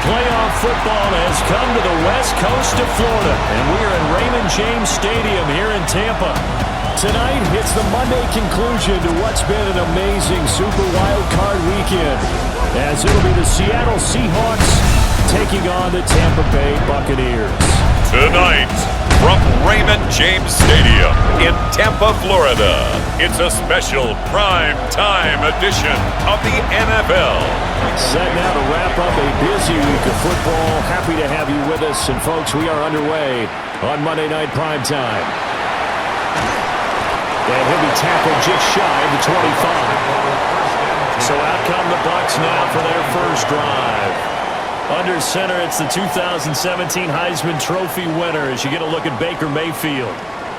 playoff football has come to the west coast of Florida, and we're in Raymond James Stadium here in Tampa. Tonight, it's the Monday conclusion to what's been an amazing Super Wild Card weekend, as it'll be the Seattle Seahawks taking on the Tampa Bay Buccaneers. Tonight, from Raymond James Stadium in Tampa, Florida, it's a special prime time edition of the NFL. Set now to wrap up a busy week of football. Happy to have you with us. And folks, we are underway on Monday Night Prime Time. And he'll be tackled just shy of the 25. So out come the Bucs now for their first drive. Under center, it's the 2017 Heisman Trophy winner as you get a look at Baker Mayfield.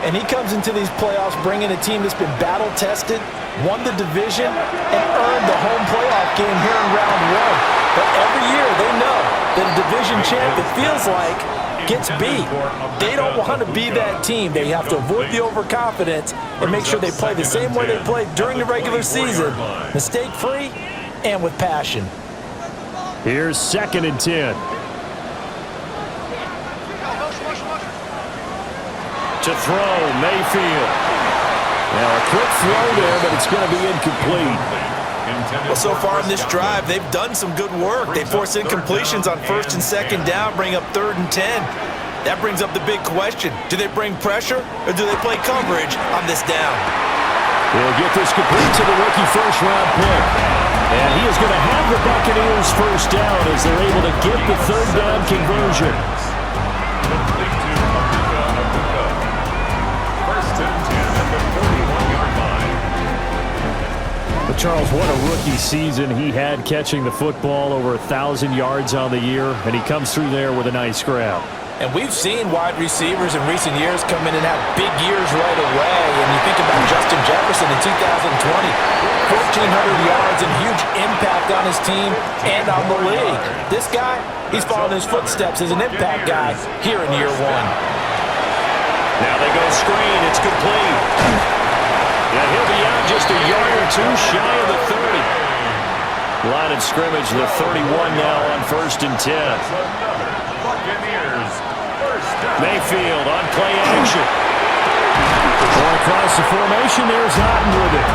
And he comes into these playoffs bringing a team that's been battle-tested, won the division, and earned the home playoff game here in round one. But every year they know that a division champ, it feels like, gets beat. They don't want to be that team. They have to avoid the overconfidence and make sure they play the same way they played during the regular season, mistake-free and with passion. Here's 2nd and 10. To throw, Mayfield. Now a quick throw there, but it's going to be incomplete. Well, so far in this drive, they've done some good work. They force incompletions on 1st and 2nd down, bring up 3rd and 10. That brings up the big question. Do they bring pressure, or do they play coverage on this down? We'll get this complete to the rookie first-round pick. And he is going to have the Buccaneers first down as they're able to get the 3rd down conversion. But Charles, what a rookie season he had, catching the football over 1,000 yards on the year, and he comes through there with a nice grab. And we've seen wide receivers in recent years come in and have big years right away. And you think about Justin Jefferson in 2020, 1,400 yards and huge impact on his team and on the league. This guy, he's following his footsteps as an impact guy here in year one. Now they go screen. It's complete. Yeah, he'll be out just a yard or two shy of the 30. Line of scrimmage, the 31 now on 1st and 10. Mayfield on play action. Going across the formation, there's Otten with it.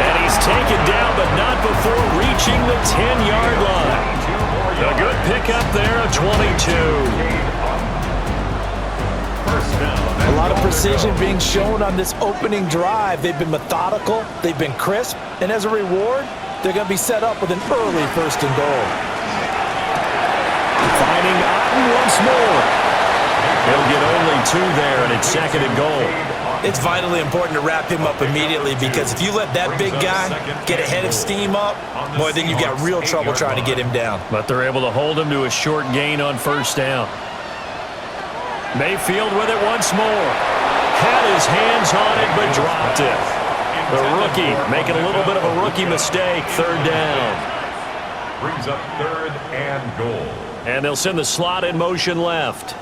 And he's taken down, but not before reaching the 10-yard line. A good pickup there, a 22. A lot of precision being shown on this opening drive. They've been methodical, they've been crisp, and as a reward, they're going to be set up with an early 1st and goal. Finding Otten once more. He'll get only 2 there, and it's 2nd and goal. It's vitally important to wrap him up immediately, because if you let that big guy get ahead of steam up, boy, then you've got real trouble trying to get him down. But they're able to hold him to a short gain on 1st down. Mayfield with it once more. Had his hands on it, but dropped it. The rookie making a little bit of a rookie mistake, 3rd down. Brings up 3rd and goal. And they'll send the slot in motion left.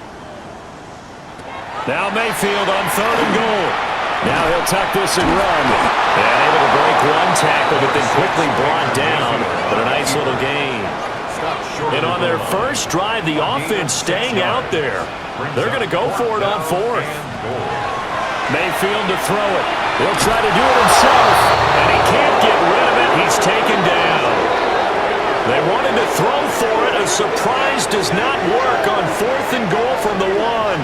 Now Mayfield on 3rd and goal. Now he'll tuck this and run. And able to break one tackle, but then quickly brought down. But a nice little gain. And on their first drive, the offense staying out there. They're going to go for it on 4th. Mayfield to throw it. He'll try to do it himself. And he can't get rid of it. He's taken down. They wanted to throw for it. A surprise does not work on 4th and goal from the 1.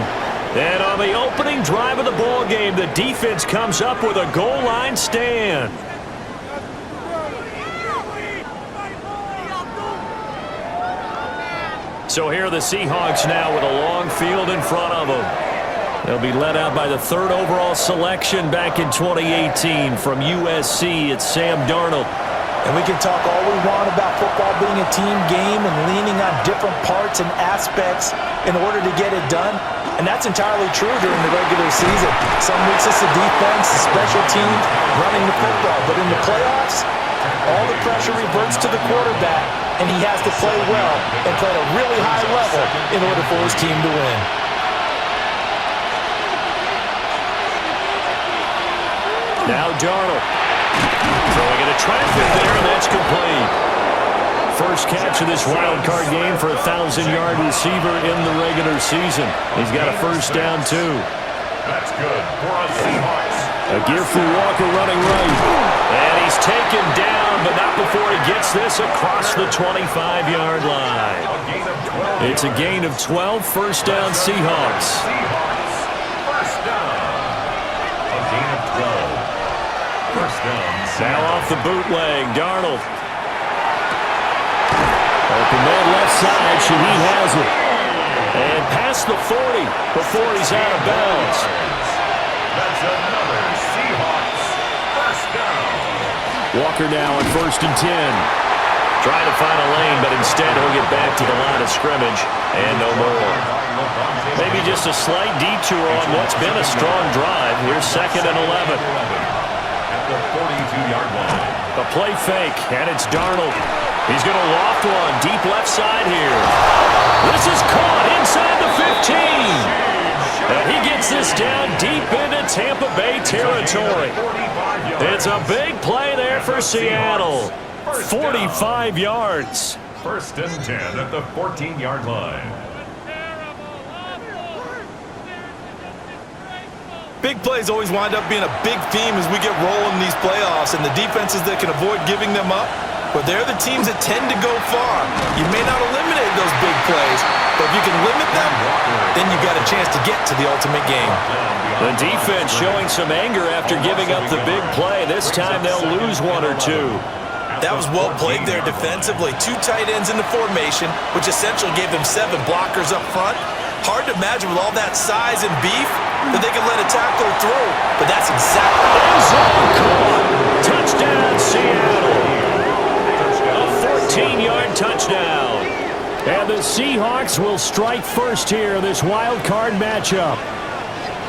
And on the opening drive of the ball game, the defense comes up with a goal line stand. So here are the Seahawks now with a long field in front of them. They'll be led out by the 3rd overall selection back in 2018 from USC. It's Sam Darnold. And we can talk all we want about football being a team game and leaning on different parts and aspects in order to get it done. And that's entirely true during the regular season. Some weeks it's the defense, the special teams, running the football. But in the playoffs, all the pressure reverts to the quarterback, and he has to play well and play at a really high level in order for his team to win. Now Darnold throwing into traffic there, and that's complete. first catch of this wild card game for a 1,000-yard receiver in the regular season. He's got a first down, too. That's good for a Seahawks. A gear for Walker running right. And he's taken down, but not before he gets this across the 25-yard line. It's a gain of 12, first down Seahawks. First down. A gain of 12. First down. Now off the bootleg, Darnold. Open man left side, Shaheed has it. And past the 40 before he's out of bounds. That's another Seahawks first down. Walker now on 1st and 10. Trying to find a lane, but instead he'll get back to the line of scrimmage. And no more. Maybe just a slight detour on what's been a strong drive. Here's 2nd and 11. At the 42-yard line. A play fake, and it's Darnold. He's going to loft one deep left side here. This is caught inside the 15. And he gets this down deep into Tampa Bay territory. It's a big play there for Seattle. 45 yards. 1st and 10 at the 14-yard line. Big plays always wind up being a big theme as we get rolling in these playoffs, and the defenses that can avoid giving them up, but they're the teams that tend to go far. You may not eliminate those big plays, but if you can limit them, then you got a chance to get to the ultimate game. The defense showing some anger after giving up the big play. This time they'll lose one or two. That was well played there defensively. 2 tight ends in the formation, which essentially gave them 7 blockers up front. Hard to imagine with all that size and beef that they could let a tackle through, but that's exactly touchdown, Seattle. A 14-yard touchdown. And the Seahawks will strike first here in this wild card matchup.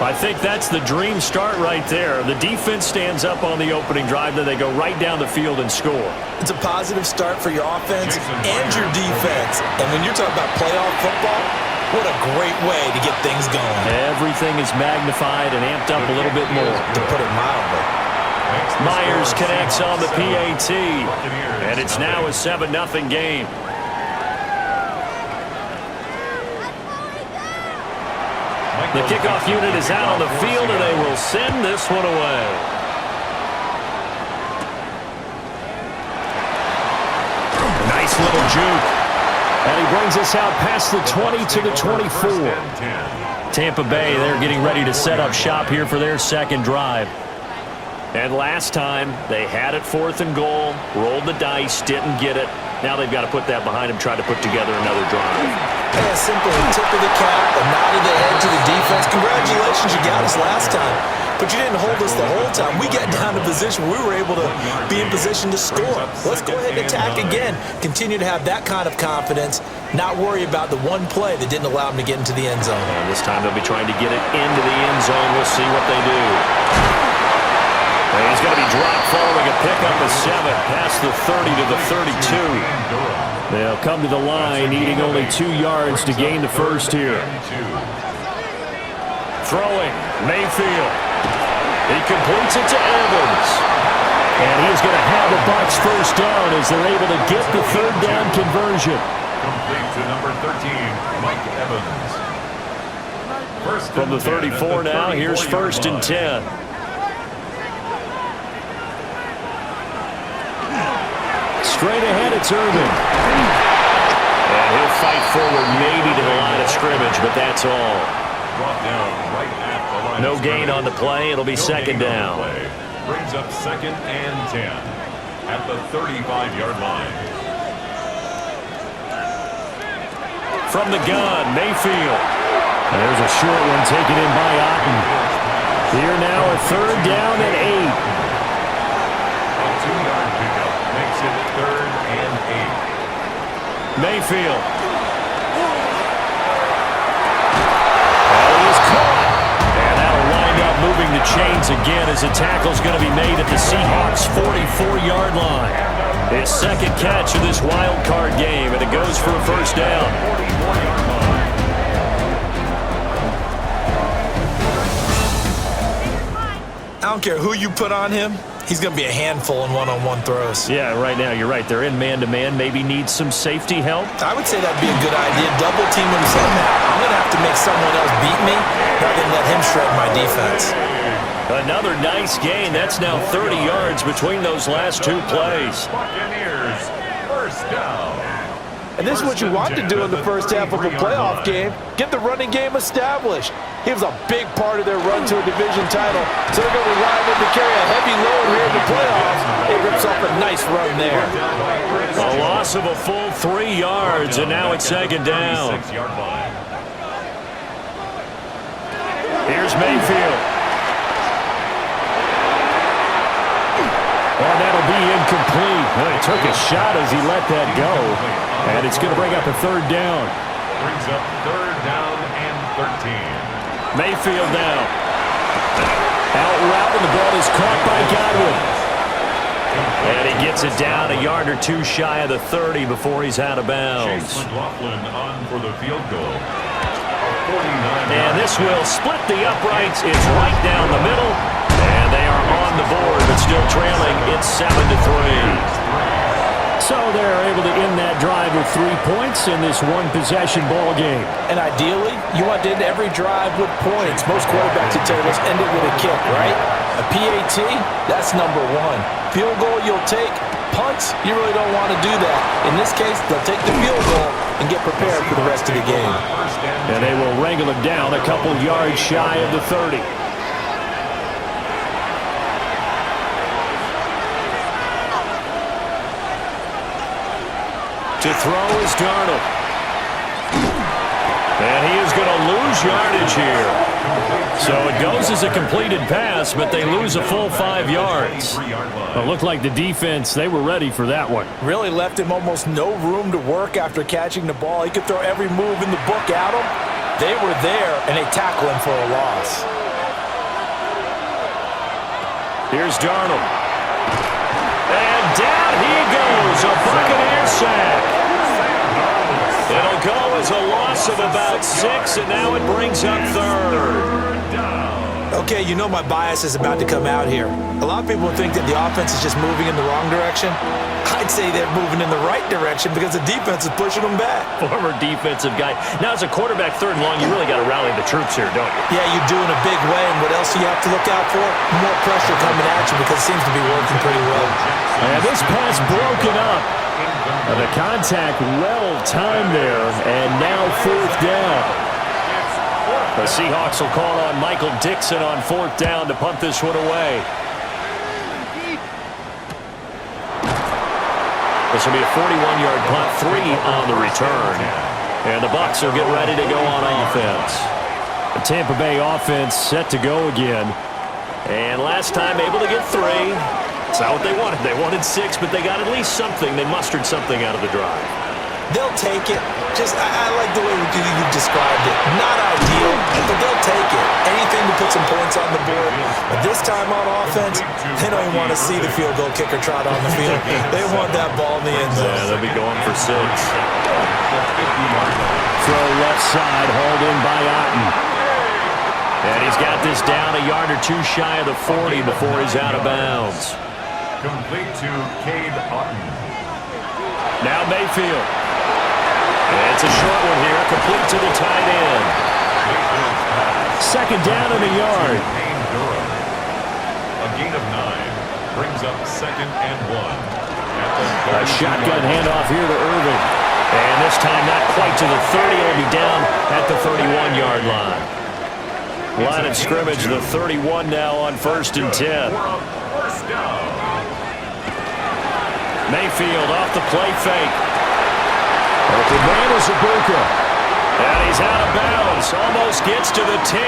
I think that's the dream start right there. The defense stands up on the opening drive, then they go right down the field and score. It's a positive start for your offense and your defense. And when you're talking about playoff football, what a great way to get things going. Everything is magnified and amped up a little bit more. To put it mildly. Myers connects on the PAT, and it's now a 7-0 game. The kickoff unit is out on the field, and they will send this one away. Nice little juke. And he brings us out past the 20 to the 24. Tampa Bay, they're getting ready to set up shop here for their second drive. And last time, they had it 4th and goal, rolled the dice, didn't get it. Now they've got to put that behind them, try to put together another drive. Yeah, simply a tip of the cap, a nod of the head to the defense. Congratulations, you got us last time. But you didn't hold us the whole time. We got down to position where we were able to be in position to score. Let's go ahead and attack again. Continue to have that kind of confidence, not worry about the one play that didn't allow them to get into the end zone. And this time they'll be trying to get it into the end zone. We'll see what they do. And he's going to be dropped following a pickup of 7 past the 30 to the 32. They'll come to the line, needing only 2 yards to gain the first here. Throwing, Mayfield. He completes it to Evans. And he is going to have the Bucs first down as they're able to get the 3rd down conversion. Complete to number 13, Mike Evans. From the 34 now, here's 1st and 10. Straight ahead, it's Irvin. And he'll fight forward maybe to the line of scrimmage, but that's all. Brought down right at the line. No gain on the play. It'll be 2nd down. Brings up 2nd and 10 at the 35-yard line. From the gun, Mayfield. And there's a short one taken in by Otten. Here now a 3rd down and 8. A 2-yard pickup makes it 3rd and 8. Mayfield. And he is caught. And that'll wind up moving the chains again as the tackle's going to be made at the Seahawks' 44-yard line. His 2nd catch of this wild card game, and it goes for a first down. I don't care who you put on him. He's going to be a handful in one-on-one throws. Yeah, right now you're right. They're in man-to-man. Maybe needs some safety help. I would say that'd be a good idea. Double team him somehow. I'm going to have to make someone else beat me rather than let him shred my defense. Another nice gain. That's now 30 yards between those last two plays. Buccaneers, first down. And this is what you want to do in the first half of a playoff game. Get the running game established. He was a big part of their run to a division title. So they're going to rely on him to carry a heavy load here in the playoffs. It rips off a nice run there. A loss of a full 3 yards, and now it's second down. Here's Mayfield. Well, that'll be incomplete. Well, he took a shot as he let that go. And it's going to bring up a third down. Brings up third down and 13. Mayfield now. Out route, and the ball is caught by Godwin. And he gets it down a yard or two shy of the 30 before he's out of bounds. Chase McLaughlin on for the field goal. And this will split the uprights. It's right down the middle. And they are on the board, but still trailing. It's 7-3. So they're able to end that drive with 3 points in this one-possession ball game. And ideally, you want to end every drive with points. Most quarterbacks would tell you, let's end it with a kick, right? A PAT, that's number one. Field goal you'll take. Punts, you really don't want to do that. In this case, they'll take the field goal and get prepared for the rest of the game. And they will wrangle it down a couple yards shy of the 30. To throw is Darnold. And he is going to lose yardage here. So it goes as a completed pass, but they lose a full 5 yards. It looked like the defense, they were ready for that one. Really left him almost no room to work after catching the ball. He could throw every move in the book at him. They were there, and they tackle him for a loss. Here's Darnold. And down he goes, a Buccaneer sack. It'll go as a loss of about 6, and now it brings up third. Okay, you know my bias is about to come out here. A lot of people think that the offense is just moving in the wrong direction. I'd say they're moving in the right direction because the defense is pushing them back. Former defensive guy. Now, as a quarterback, third and long, you really got to rally the troops here, don't you? Yeah, you do in a big way, and what else do you have to look out for? More pressure coming at you because it seems to be working pretty well. And this pass broken up. The contact well-timed there, and now fourth down. The Seahawks will call on Michael Dixon on fourth down to punt this one away. This will be a 41-yard punt, 3 on the return. And the Bucs will get ready to go on offense. The Tampa Bay offense set to go again. And last time able to get 3. That's not what they wanted. They wanted 6, but they got at least something. They mustered something out of the drive. They'll take it. I like the way you described it. Not ideal, but they'll take it. Anything to put some points on the board. But this time on offense, they don't even want to see the field goal kicker trot on the field. They want that ball in the end zone. Yeah, they'll be going for 6. Throw left side, hauled in by Otten. And he's got this down a yard or 2 shy of the 40 before he's out of bounds. Complete to Cade Otten. Now Mayfield. And it's a short one here, complete to the tight end. Second down and a yard. A gain of 9 brings up second and 1. A shotgun handoff here to Irving. And this time not quite to the 30. It'll be down at the 31-yard line. Line of scrimmage, the 31 now on 1st and 10. Mayfield off the play fake. Open man is Ibuka. And he's out of bounds. Almost gets to the 10.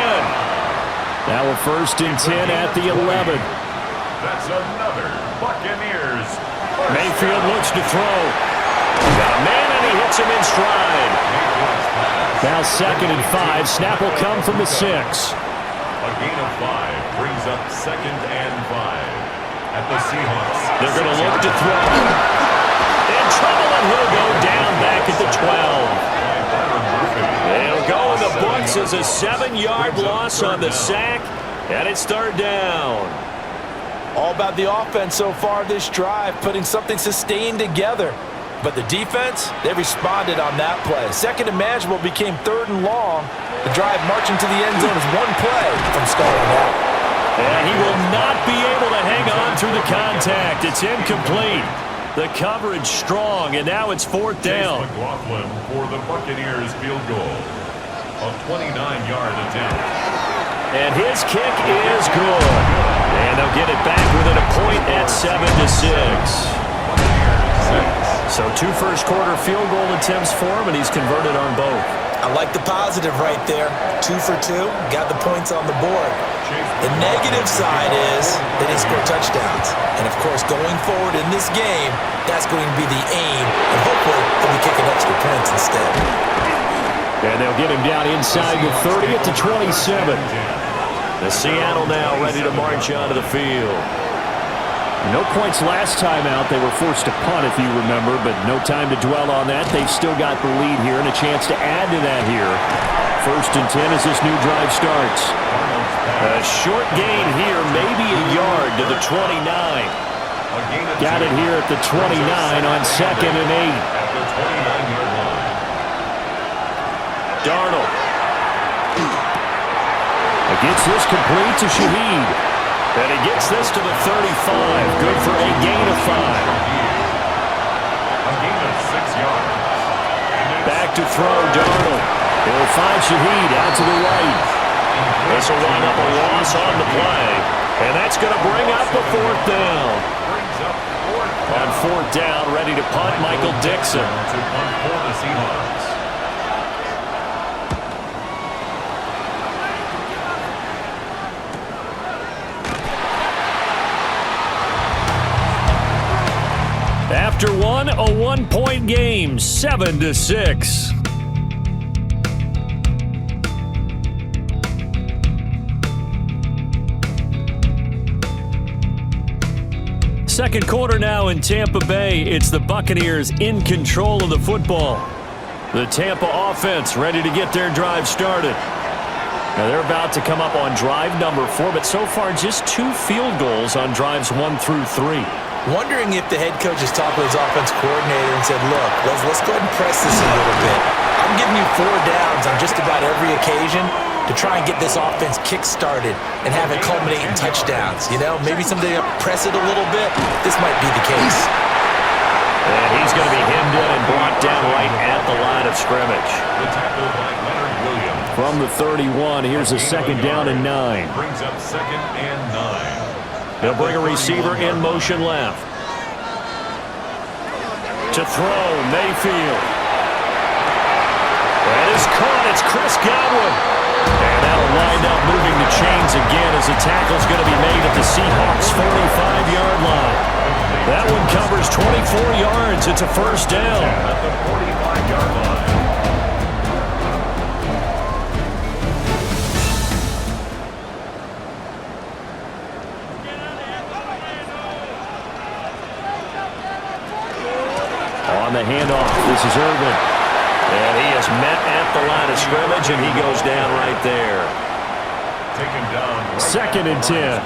Now a 1st and 10 at the 11. That's another Buccaneers. Mayfield looks to throw. Got a man and he hits him in stride. Now 2nd and 5. Snap will come from the 6. A gain of 5 brings up 2nd and 5. At the Seahawks. They're going to look to throw. In trouble, and he'll go down back at the 12. It'll go in the books as a 7-yard loss on the sack, and it's 3rd down. All about the offense so far this drive, putting something sustained together. But the defense, they responded on that play. Second and manageable became third and long. The drive marching to the end zone is one play from stalling out. And he will not be able to hang on through the contact. It's incomplete. The coverage strong, and now it's fourth down. McLaughlin for the Buccaneers field goal. A 29-yard attempt. And his kick is good. And they'll get it back within a point at 7-6. So 2 first-quarter field goal attempts for him, and he's converted on both. I like the positive right there. 2 for 2, got the points on the board. The negative side is that they score touchdowns. And, of course, going forward in this game, that's going to be the aim. And hopefully they'll be kicking extra points instead. And they'll get him down inside the 30 at the 27. The Seattle now ready to march onto the field. No points last time out. They were forced to punt, if you remember, but no time to dwell on that. They've still got the lead here and a chance to add to that here. 1st and 10 as this new drive starts. A short gain here, maybe a yard to the 29. Got it here at the 29 on 2nd and 8. Darnold. Gets this complete to Shaheed. And he gets this to the 35. Good for a gain of 5. A gain of 6 yards. Back to throw, Darnold. He'll find Shaheed out to the right. This will wind up a loss on the play. And that's going to bring up the 4th down. On 4th down, ready to punt, Michael Dixon. To punt for the Seahawks. After one, a 1-point game, 7-6. Second quarter now in Tampa Bay. It's the Buccaneers in control of the football. The Tampa offense ready to get their drive started. Now they're about to come up on drive number 4, but so far just 2 field goals on drives 1 through 3. Wondering if the head coach has talked with his offense coordinator and said, look, let's go ahead and press this a little bit. I'm giving you 4 downs on just about every occasion to try and get this offense kick-started and have it culminate in touchdowns. You know, maybe someday I'll press it a little bit. This might be the case. And he's going to be hemmed in and brought down right at the line of scrimmage. From the 31, here's a 2nd down and 9. Brings up 2nd and 9. They'll bring a receiver in motion left. To throw, Mayfield. And it's caught. It's Chris Godwin. And that'll wind up moving the chains again as the tackle's going to be made at the Seahawks' 45-yard line. That one covers 24 yards. It's a 1st down. At the 45-yard line. On the handoff, this is Irvin. And he is met at the line of scrimmage, and he goes down right there. Taken down. Right 2nd and 10.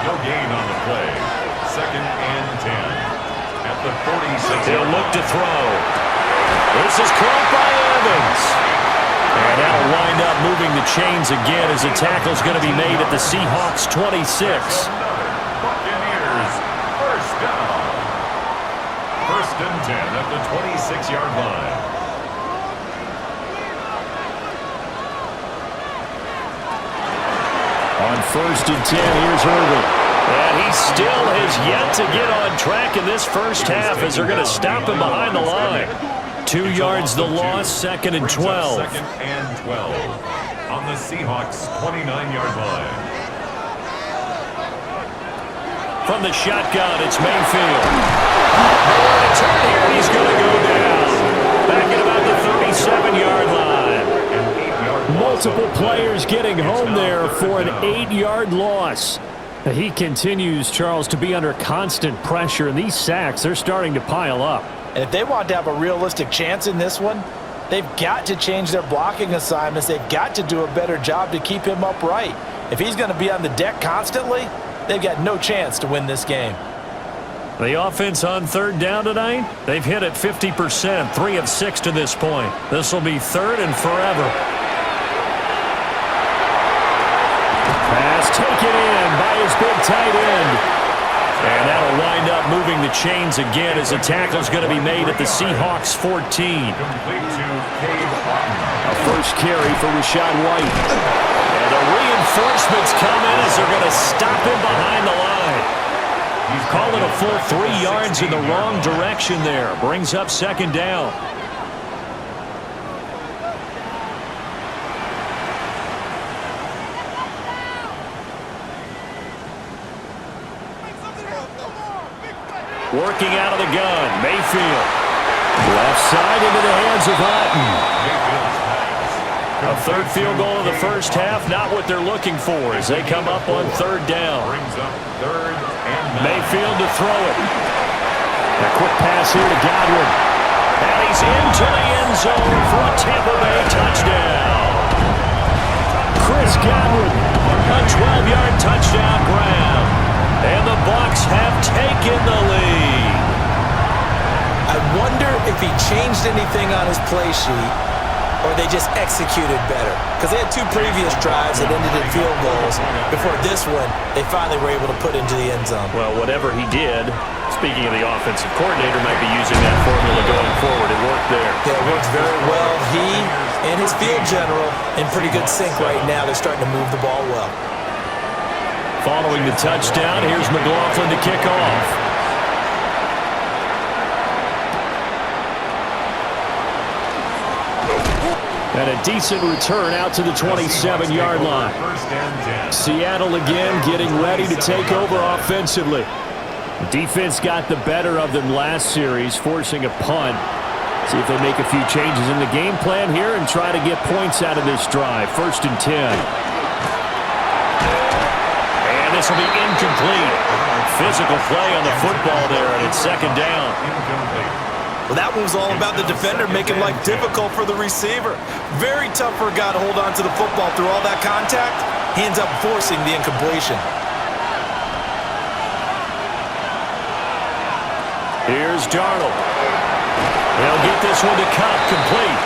No gain on the play. 2nd and 10. At the 46. He'll look to throw. This is caught by Evans. And that'll wind up moving the chains again as the tackle's going to be made at the Seahawks' 26. Buccaneers, 1st down. 1st and 10 at the 26-yard line. On 1st and 10, here's Irvin. And he still has yet to get on track in this first half as they're going to stop him behind the line. 2 yards the loss, 2nd and 12. 2nd and 12 on the Seahawks' 29-yard line. From the shotgun, it's Mayfield. Nowhere to turn here, and he's going to go down. Back at about the 37-yard line. Multiple players getting home there for an 8-yard loss. He continues, Charles, to be under constant pressure, and these sacks, they're starting to pile up. And if they want to have a realistic chance in this one, they've got to change their blocking assignments. They've got to do a better job to keep him upright. If he's going to be on the deck constantly, they've got no chance to win this game. The offense on third down tonight, they've hit it 50%, 3 of 6 to this point. This will be third and forever. Pass taken in by his big tight end. And that'll wind up moving the chains again as a tackle's going to be made at the Seahawks 14. A first carry for Rashad White. And the reinforcements come in as they're going to stop him behind the line. You've called it a full 3 yards in the wrong direction there. Brings up second down. Working out of the gun, Mayfield. Left side into the hands of Hutton. A third field goal in the first half, not what they're looking for as they come up on third down. Mayfield to throw it. A quick pass here to Godwin. And he's into the end zone for a Tampa Bay touchdown. Chris Godwin, a 12-yard touchdown grab. And the Bucs have taken the lead. I wonder if he changed anything on his play sheet or they just executed better. Because they had 2 previous drives that ended in field goals. Before this one, they finally were able to put into the end zone. Well, whatever he did, speaking of the offensive coordinator, might be using that formula going forward. It worked there. Yeah, it works very well. He and his field general in pretty good sync right now. They're starting to move the ball well. Following the touchdown, here's McLaughlin to kick off. And a decent return out to the 27-yard line. Seattle again getting ready to take over offensively. Defense got the better of them last series, forcing a punt. See if they make a few changes in the game plan here and try to get points out of this drive. 1st and 10. This will be incomplete. Physical play on the football there, and it's second down. Well, that one was all about the defender making life difficult for the receiver. Very tough for a guy to hold on to the football through all that contact. He ends up forcing the incompletion. Here's Darnold. They'll get this one to Cup complete.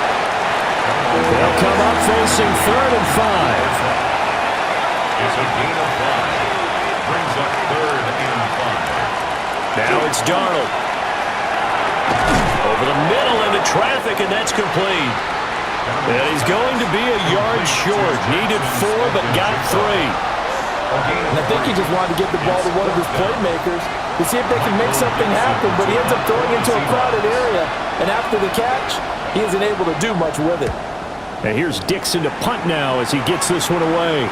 They'll come up facing 3rd and 5. It's a gain of 5. Brings up 3rd and 5. Now it's Darnold. Over the middle into traffic, and that's complete. And he's going to be a yard short. Needed 4, but got 3. And I think he just wanted to get the ball to one of his playmakers to see if they can make something happen, but he ends up throwing into a crowded area. And after the catch, he isn't able to do much with it. And here's Dixon to punt now as he gets this one away.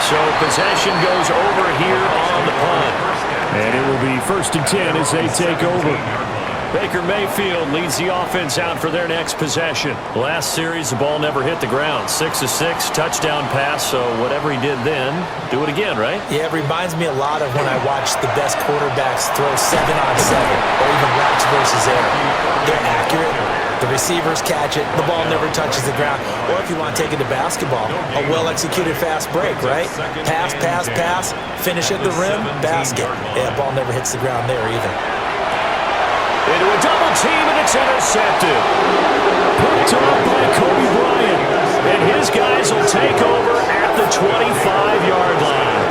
So possession goes over here on the punt. And it will be 1st and 10 as they take over. Baker Mayfield leads the offense out for their next possession. Last series, the ball never hit the ground. 6 of 6, touchdown pass. So whatever he did then, do it again, right? Yeah, it reminds me a lot of when I watch the best quarterbacks throw 7-on-7 or even routes versus air. They're accurate. The receivers catch it. The ball never touches the ground. Or if you want to take it to basketball, a well-executed fast break, right? Pass, pass, pass. Finish at the rim, basket. Yeah, ball never hits the ground there either. Into a double team, and it's intercepted. Picked off by Kobe Bryant. And his guys will take over at the 25-yard line.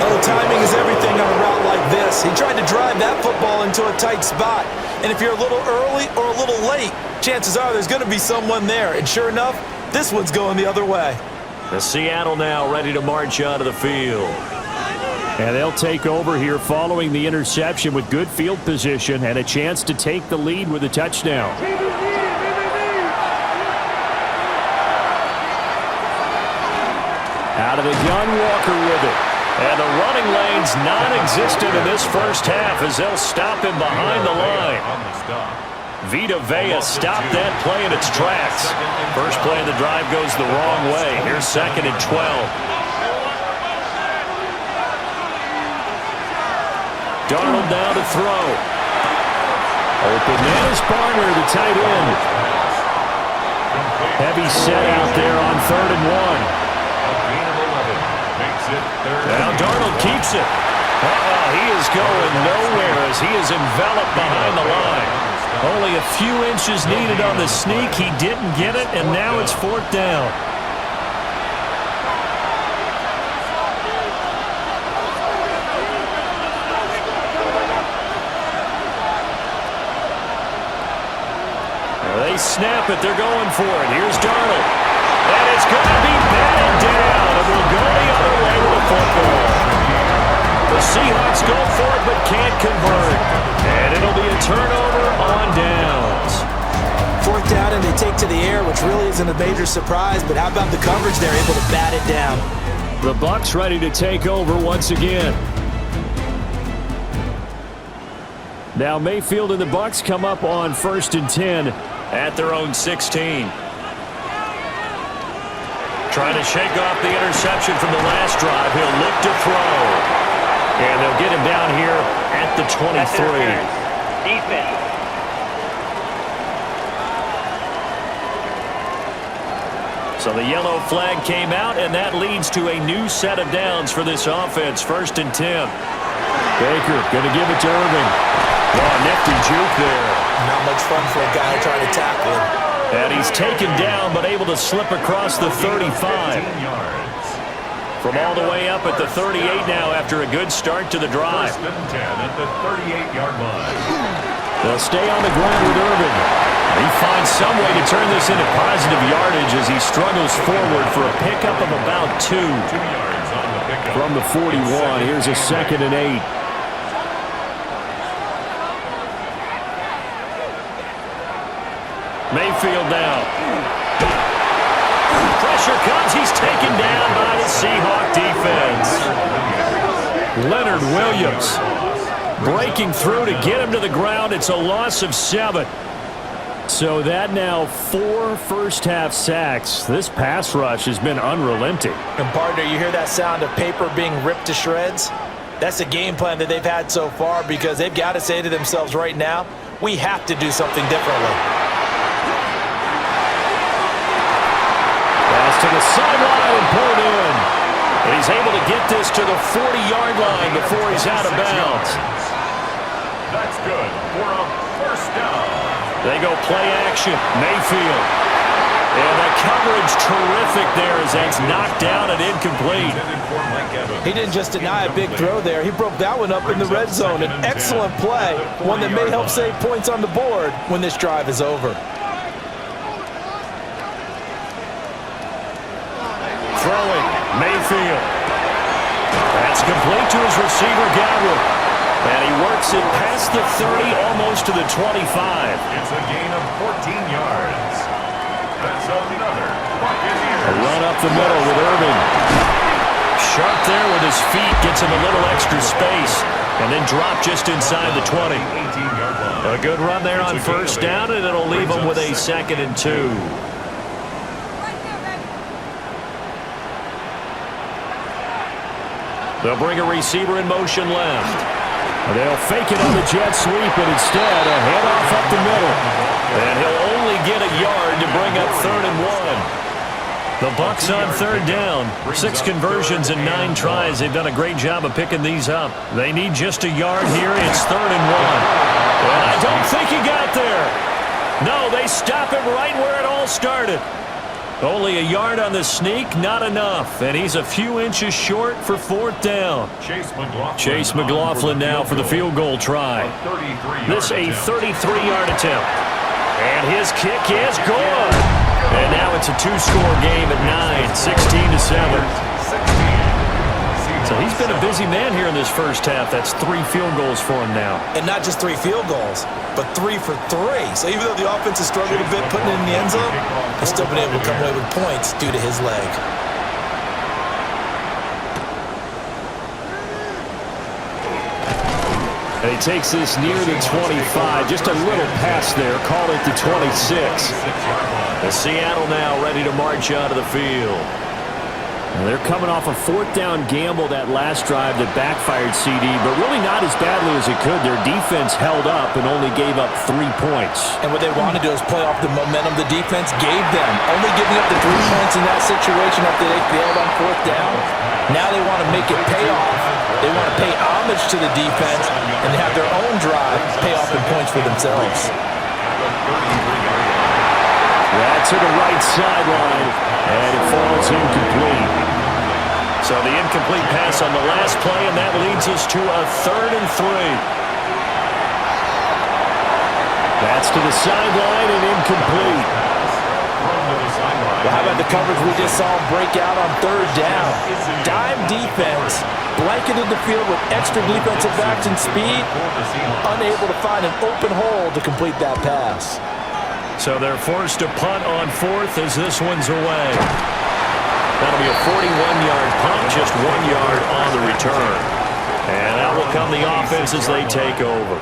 Oh, timing is everything on a route like this. He tried to drive that football into a tight spot. And if you're a little early or a little late, chances are there's going to be someone there. And sure enough, this one's going the other way. The Seattle now ready to march onto the field. And they'll take over here following the interception with good field position and a chance to take the lead with a touchdown. Out of the gun, Walker with it. And the running lane's non-existent in this first half as they'll stop him behind the line. Vita Vea stopped that play in its tracks. First play of the drive goes the wrong way. Here's 2nd and 12. Darnold now to throw. Open man is Barner, the tight end. Heavy set out there on 3rd and 1. Now Darnold keeps it. He is going nowhere as he is enveloped behind the line. Only a few inches needed on the sneak. He didn't get it, and now it's 4th down. They snap it. They're going for it. Here's Darnold. And it's going to be batted down. It will go the other way with the football. The Seahawks go for it but can't convert. And it'll be a turnover on downs. 4th down and they take to the air, which really isn't a major surprise. But how about the coverage? They're able to bat it down. The Bucs ready to take over once again. Now Mayfield and the Bucs come up on 1st and 10 at their own 16. Trying to shake off the interception from the last drive. He'll look to throw. And they'll get him down here at the 23. Defense. So the yellow flag came out, and that leads to a new set of downs for this offense. 1st and 10. Baker going to give it to Irving. Oh, nifty juke there. Not much fun for a guy trying to tackle him. And he's taken down, but able to slip across the 35. From all the way up at the 38 now after a good start to the drive. 1st and 10 at the 38-yard line. They'll stay on the ground with Irving. He finds some way to turn this into positive yardage as he struggles forward for a pickup of about 2. 2 yards on the pickup. From the 41, here's a 2nd and 8. Mayfield now. Pressure comes. He's taken down by the Seahawk defense. Leonard Williams breaking through to get him to the ground. It's a loss of 7. So that now 4 first-half sacks. This pass rush has been unrelenting. And partner, you hear that sound of paper being ripped to shreds? That's the game plan that they've had so far because they've got to say to themselves right now, we have to do something differently. To the sideline and pulled in. And he's able to get this to the 40-yard line before he's out of bounds. That's good for a 1st down. They go play action. Mayfield. And the coverage terrific there as that's knocked down and incomplete. He didn't just deny a big throw there. He broke that one up in the red zone. An excellent play. One that may help save points on the board when this drive is over. Throwing, Mayfield. That's complete to his receiver, Godwin. And he works it past the 30, almost to the 25. It's a gain of 14 yards. That's another Buccaneers. A run up the middle with Irving. Sharp there with his feet, gets him a little extra space, and then drop just inside the 20. 18-yard line. A good run there on 1st down, and it'll leave him with a 2nd and 2. They'll bring a receiver in motion left. They'll fake it on the jet sweep, and instead a handoff up the middle. And he'll only get a yard to bring up 3rd and 1. The Bucs on 3rd down. 6 conversions and 9 tries. They've done a great job of picking these up. They need just a yard here. It's 3rd and 1. And I don't think he got there. No, they stop him right where it all started. Only a yard on the sneak, not enough. And he's a few inches short for 4th down. Chase McLaughlin now for the field goal try. This a 33-yard attempt. And his kick is good. And now it's a 2-score game at 9, 16-7. So he's been a busy man here in this first half. That's 3 field goals for him now. And not just 3 field goals, but 3 for 3. So even though the offense has struggled a bit putting it in the end zone, they've still been able to come away with points due to his leg. And he takes this near the 25. Just a little pass there. Call it the 26. The Seattle now ready to march out of the field. And they're coming off a 4th down gamble that last drive that backfired CD, but really not as badly as it could. Their defense held up and only gave up 3 points. And what they wanted to do is play off the momentum the defense gave them. Only giving up the 3 points in that situation after they failed on 4th down. Now they want to make it pay off. They want to pay homage to the defense and have their own drive pay off in points for themselves. That's to the right sideline, and it falls incomplete. So the incomplete pass on the last play, and that leads us to a 3rd and 3. That's to the sideline and incomplete. Well, how about the coverage we just saw break out on 3rd down? Dime defense, blanketed the field with extra defensive backs and speed, unable to find an open hole to complete that pass. So they're forced to punt on 4th as this one's away. That'll be a 41-yard punt, just 1 yard on the return. And out will come the offense as they take over.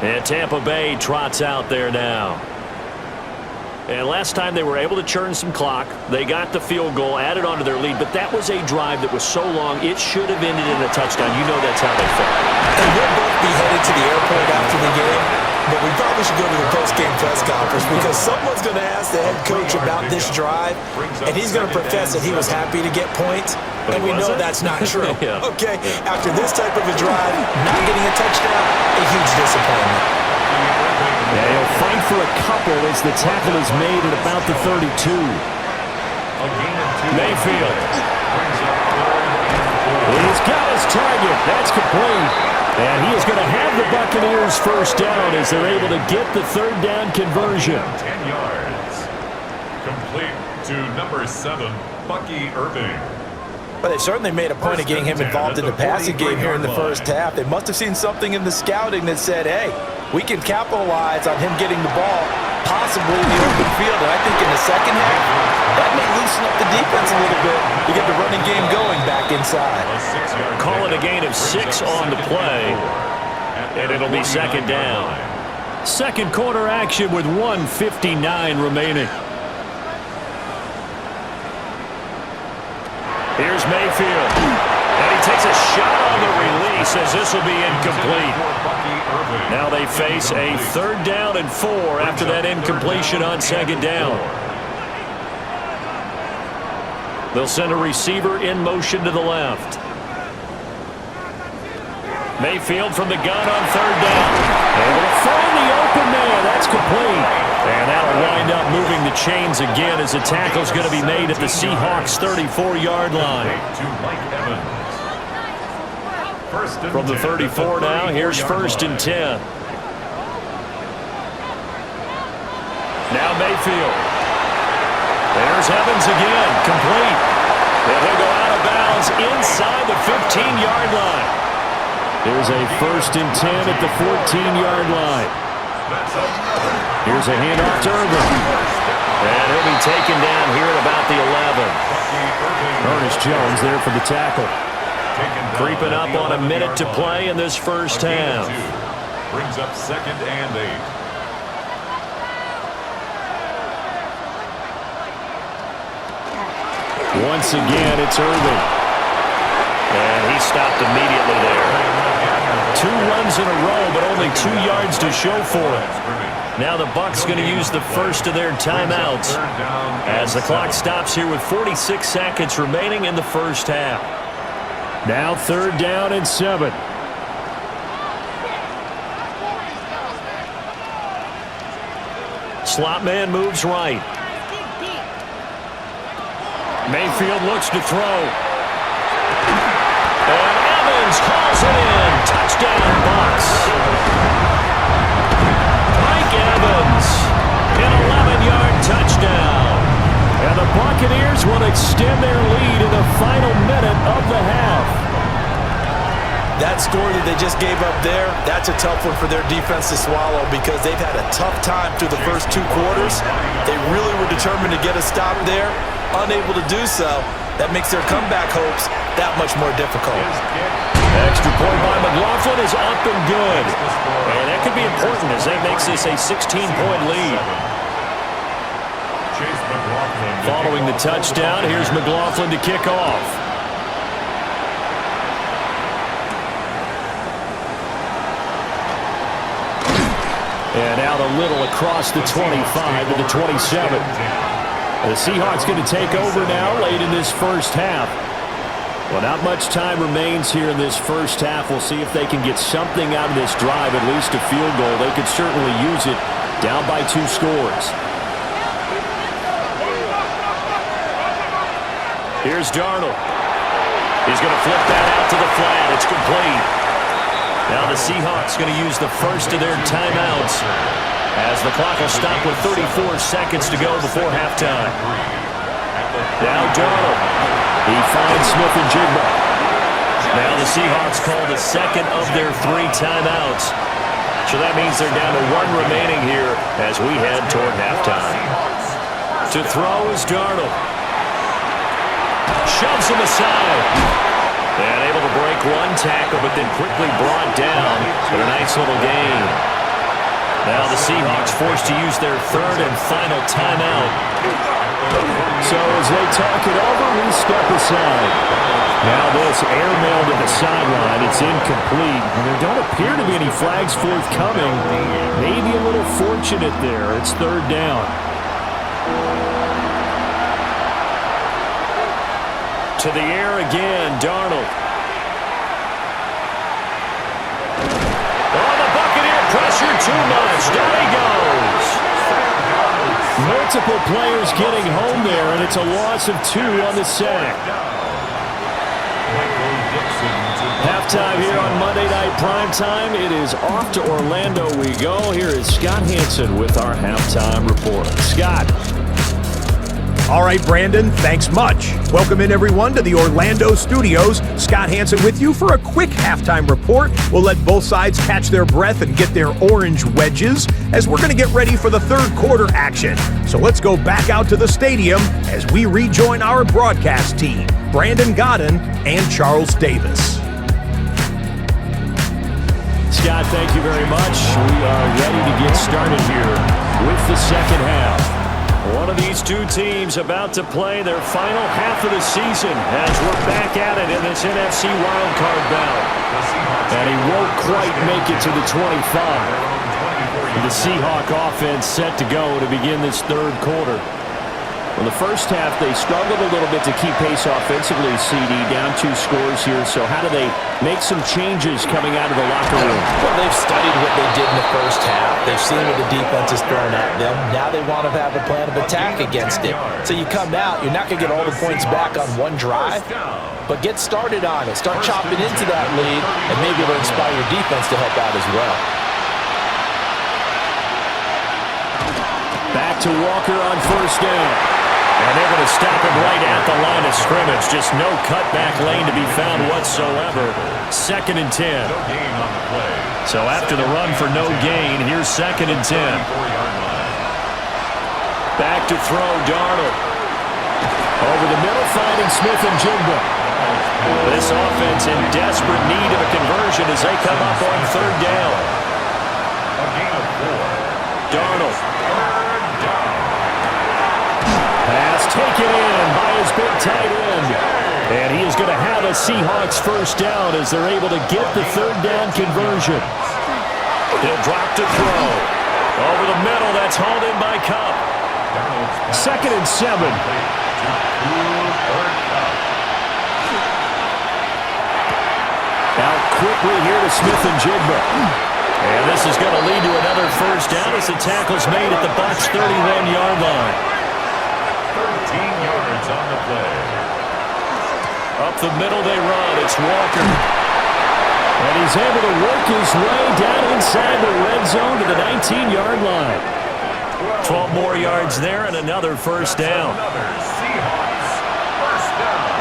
And Tampa Bay trots out there now. And last time they were able to churn some clock. They got the field goal, added on to their lead, but that was a drive that was so long it should have ended in a touchdown. You know that's how they felt. And we'll both be headed to the airport after the game, but we probably should go to the post-game press conference because someone's going to ask the head coach about this drive, and he's going to profess that he was happy to get points, and we know that's not true. Yeah. Okay, after this type of a drive, not getting a touchdown, a huge disappointment. Yeah, he'll fight for a couple as the tackle is made at about the 32. Mayfield. He's got his target. That's complete. And he is going to have the Buccaneers first down as they're able to get the 3rd down conversion. 10 yards. Complete to number 7, Bucky Irving. But they certainly made a point of getting him involved in the passing game here in the first half. They must have seen something in the scouting that said, hey, we can capitalize on him getting the ball, possibly in the open field. And I think in the second half, that may loosen up the defense a little bit to get the running game going back inside. Call it a gain of 6 on the play, and it'll be 2nd down. Second quarter action with 1:59 remaining. Here's Mayfield, and he takes a shot on the release as this will be incomplete. Now they face a 3rd down and 4 after that incompletion on 2nd down. They'll send a receiver in motion to the left. Mayfield from the gun on 3rd down. Able to find the open man. That's complete. And that'll wind up moving the chains again as the tackle's going to be made at the Seahawks' 34-yard line. From the 34 now, here's 1st and 10. Now Mayfield. There's Evans again, complete. And he'll go out of bounds inside the 15-yard line. There's a 1st and 10 at the 14-yard line. Here's a handoff to Irving. And he'll be taken down here at about the 11. Ernest Jones there for the tackle. Creeping up on a minute to play in this first half. Brings up 2nd and 8. Once again, it's Irving. And he stopped immediately there. 2 runs in a row, but only 2 yards to show for it. Now the Bucs going to use the first of their timeouts as the clock stops here with 46 seconds remaining in the first half. Now 3rd down and 7. Slot man moves right. Mayfield looks to throw. And Evans calls it in. Touchdown, Bucs. Evans, an 11-yard touchdown. And the Buccaneers will extend their lead in the final minute of the half. That score that they just gave up there, that's a tough one for their defense to swallow because they've had a tough time through the first 2 quarters. They really were determined to get a stop there, unable to do so. That makes their comeback hopes that much more difficult. Extra point by McLaughlin is up and good. And that could be important as that makes this a 16-point lead. Following the touchdown, here's McLaughlin to kick off. And out a little across the 25 to the 27. The Seahawks going to take over now late in this first half. Well, not much time remains here in this first half. We'll see if they can get something out of this drive, at least a field goal. They could certainly use it down by 2 scores. Here's Darnold. He's going to flip that out to the flat. It's complete. Now the Seahawks going to use the first of their timeouts as the clock will stop with 34 seconds to go before halftime. Now Darnold. He finds Smith and Jigba. Now the Seahawks call the second of their 3 timeouts. So that means they're down to 1 remaining here as we head toward halftime. To throw is Darnold. Shoves him aside. And able to break 1 tackle, but then quickly brought down. But a nice little gain. Now the Seahawks forced to use their 3rd and final timeout. So as they talk it over, we step aside. Now this airmail to the sideline. It's incomplete. And there don't appear to be any flags forthcoming. Maybe a little fortunate there. It's 3rd down. To the air again, Darnold. Oh, the Buccaneer pressure too much. Down he goes. Multiple players getting home there, and it's a loss of 2 on the sack. Halftime here on Monday Night Primetime. It is off to Orlando we go. Here is Scott Hansen with our halftime report. Scott. All right, Brandon, thanks much. Welcome in, everyone, to the Orlando studios. Scott Hansen with you for a quick halftime report. We'll let both sides catch their breath and get their orange wedges as we're going to get ready for the 3rd quarter action. So let's go back out to the stadium as we rejoin our broadcast team, Brandon Godden and Charles Davis. Scott, thank you very much. We are ready to get started here with the second half. One of these 2 teams about to play their final half of the season as we're back at it in this NFC Wild Card bout. And he won't quite make it to the 25. The Seahawk offense set to go to begin this 3rd quarter. In the first half, they struggled a little bit to keep pace offensively, CD, down 2 scores here. So how do they make some changes coming out of the locker room? Well, they've studied what they did in the first half. They've seen what the defense is throwing at them. Now they want to have a plan of attack against it. So you come out, you're not going to get all the points back on 1 drive, but get started on it. Start chopping into that lead, and maybe it'll inspire your defense to help out as well. Back to Walker on 1st down. And they're going to stop him right at the line of scrimmage. Just no cutback lane to be found whatsoever. 2nd and 10. So after the run for no gain, here's 2nd and 10. Back to throw, Darnold. Over the middle, finding Smith and Jigba. This offense in desperate need of a conversion as they come up on 3rd down. Darnold. Pass taken in by his big tight end. And he is going to have a Seahawks 1st down as they're able to get the 3rd down conversion. He'll drop to throw. Over the middle, that's hauled in by Cup. 2nd and 7. Now quickly here to Smith and Jigba. And this is going to lead to another 1st down as the tackle's made at the Bucs' 31-yard line. 13 yards on the play. Up the middle they run. It's Walker. And he's able to work his way down inside the red zone to the 19-yard line. 12 more yards there and another 1st down. Another Seahawks 1st down.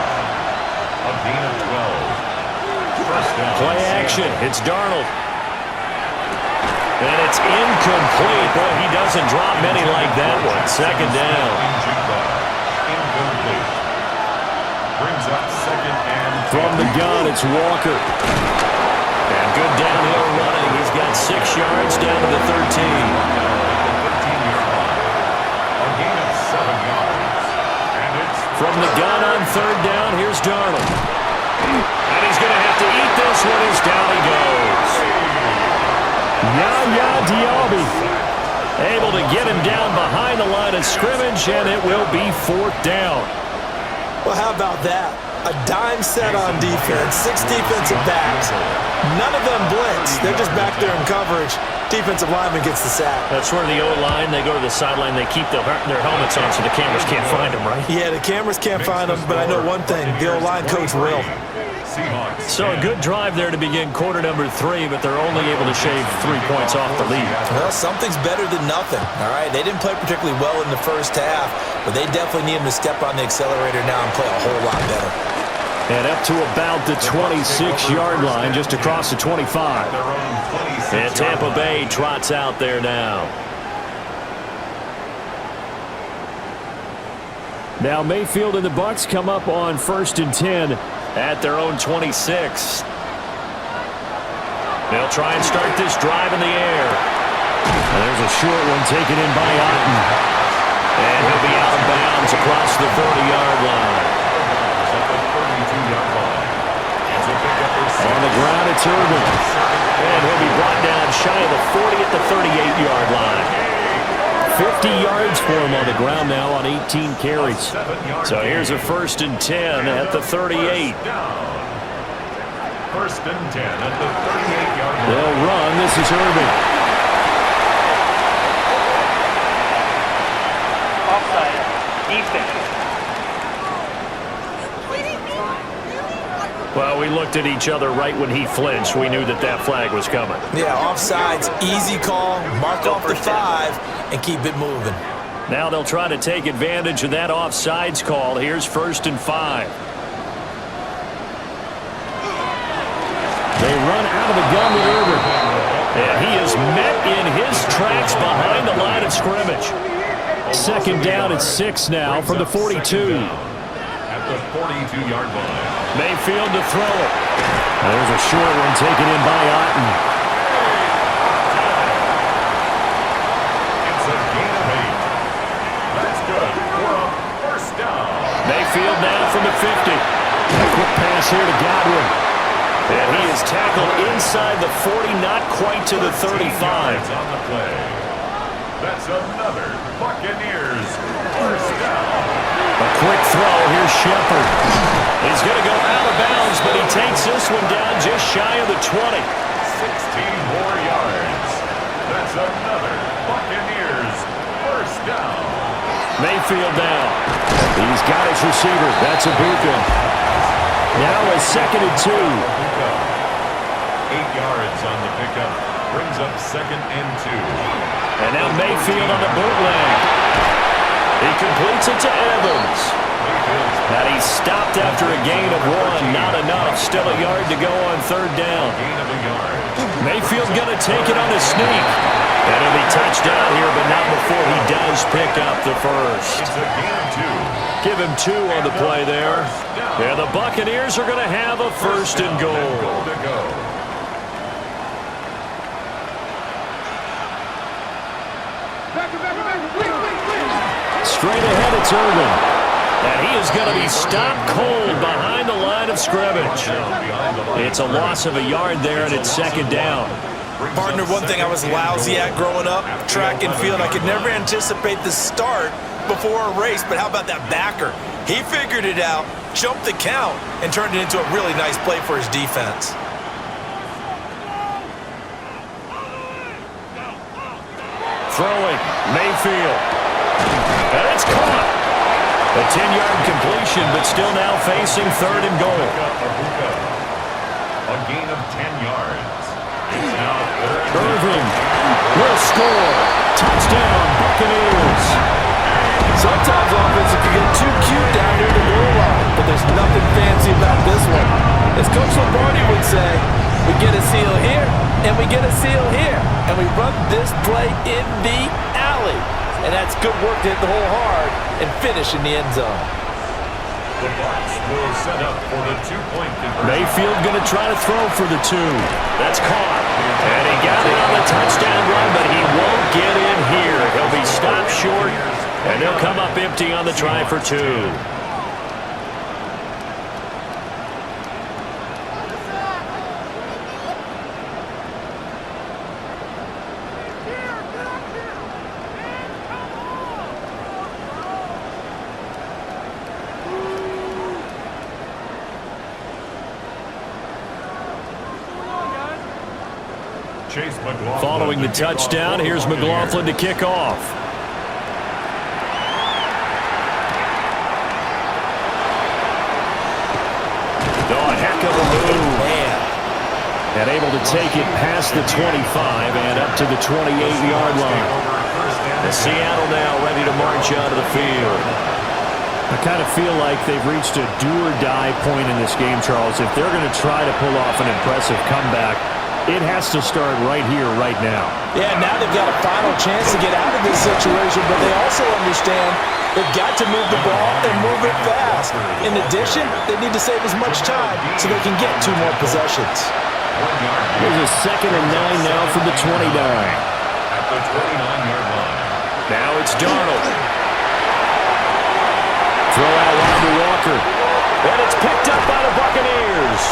A gain of 12. 1st down. Play action. It's Darnold. And it's incomplete. Boy, he doesn't drop many like that one. 2nd down. Incomplete. Brings up 2nd and 10. From the gun, it's Walker. And good downhill running. He's got 6 yards down to the 13. A gain of 7 yards. And it's From the gun on 3rd down, here's Darnold. And he's going to have to eat this one as down he goes. Yaya Diaby able to get him down behind the line of scrimmage, and it will be 4th down. Well, how about that? A dime set on defense, 6 defensive backs. None of them blitz. They're just back there in coverage. Defensive lineman gets the sack. That's where the O-line, they go to the sideline, they keep their helmets on so the cameras can't find them, right? Yeah, the cameras can't find them, but I know one thing. The O-line coach will. So a good drive there to begin quarter number 3, but they're only able to shave 3 points off the lead. Well, something's better than nothing, all right? They didn't play particularly well in the first half, but they definitely need them to step on the accelerator now and play a whole lot better. And up to about the 26-yard line, just across the 25. And Tampa Bay trots out there now. Now Mayfield and the Bucs come up on 1st and 10 at their own 26. They'll try and start this drive in the air. And there's a short one taken in by Otten. And he'll be out of bounds across the 40-yard line. On the ground, it's Irvin. And he'll be brought down shy of the 40 at the 38-yard line. 50 yards for him on the ground now on 18 carries. So here's a 1st and 10 at the 38. 1st and 10 at the 38-yard line. They'll run. This is Irvin. Offside. Defense. Well, we looked at each other right when he flinched. We knew that that flag was coming. Yeah, offsides, easy call, mark off the 5, and keep it moving. Now they'll try to take advantage of that offsides call. Here's 1st and 5. They run out of the gun with Irvin. And he is met in his tracks behind the line of scrimmage. 2nd down at 6 now from the 42. At the 42-yard line. Mayfield to throw it. There's a short one taken in by Otten. It's a gain of 8. That's good for a 1st down. Mayfield now from the 50. A quick pass here to Godwin. And he is tackled inside the 40, not quite to the 35. On the play. That's another Buccaneers 1st down. A quick throw. Here's Shepard. He's going to go out of bounds, but he takes this one down just shy of the 20. 16 more yards. That's another Buccaneers 1st down. Mayfield now. He's got his receiver. That's Ibuka. Now a 2nd and 2. 8 yards on the pickup. Brings up 2nd and 2. And now Mayfield on the bootleg. He completes it to Evans. And he's stopped after a gain of 1. Not enough. Still a yard to go on 3rd down. Gain of a yard. Mayfield's going to take it on a sneak. And he'll be touched down here, but not before he does pick up the 1st. It's a gain of 2. Give him 2 on the play there. And the Buccaneers are going to have a 1st and goal. To go. Straight ahead, it's Irvin. And he is going to be stopped cold behind the line of scrimmage. It's a loss of a yard there, and it's 2nd down. Partner, one thing I was lousy at growing up, track and field, I could never anticipate the start before a race, but how about that backer? He figured it out, jumped the count, and turned it into a really nice play for his defense. Throwing, Mayfield. And it's caught. A 10-yard completion, but still now facing 3rd and goal. A gain of 10 yards. It's now 3rd. Irvin will score. Touchdown, Buccaneers. Sometimes offense can get too cute down near the goal line, but there's nothing fancy about this one. As Coach Lombardi would say, we get a seal here, and we get a seal here, and we run this play in the alley. And that's good work to hit the hole hard and finish in the end zone. The Bucs will set up for the 2-point conversion. Mayfield going to try to throw for the 2. That's caught. And he got it on the touchdown run, but he won't get in here. He'll be stopped short, and they'll come up empty on the try for 2. Following the touchdown, here's McLaughlin to kick off. Oh, a heck of a move. Man. And able to take it past the 25 and up to the 28-yard line. And Seattle now ready to march out of the field. I kind of feel like they've reached a do-or-die point in this game, Charles. If they're going to try to pull off an impressive comeback, it has to start right here, right now. Yeah, now they've got a final chance to get out of this situation, but they also understand they've got to move the ball and move it fast. In addition, they need to save as much time so they can get 2 more possessions. Here's a 2nd and 9 now from the 29. At the 29-yard line. Now it's Darnold. Throw out wide to Walker. And it's picked up by the Buccaneers.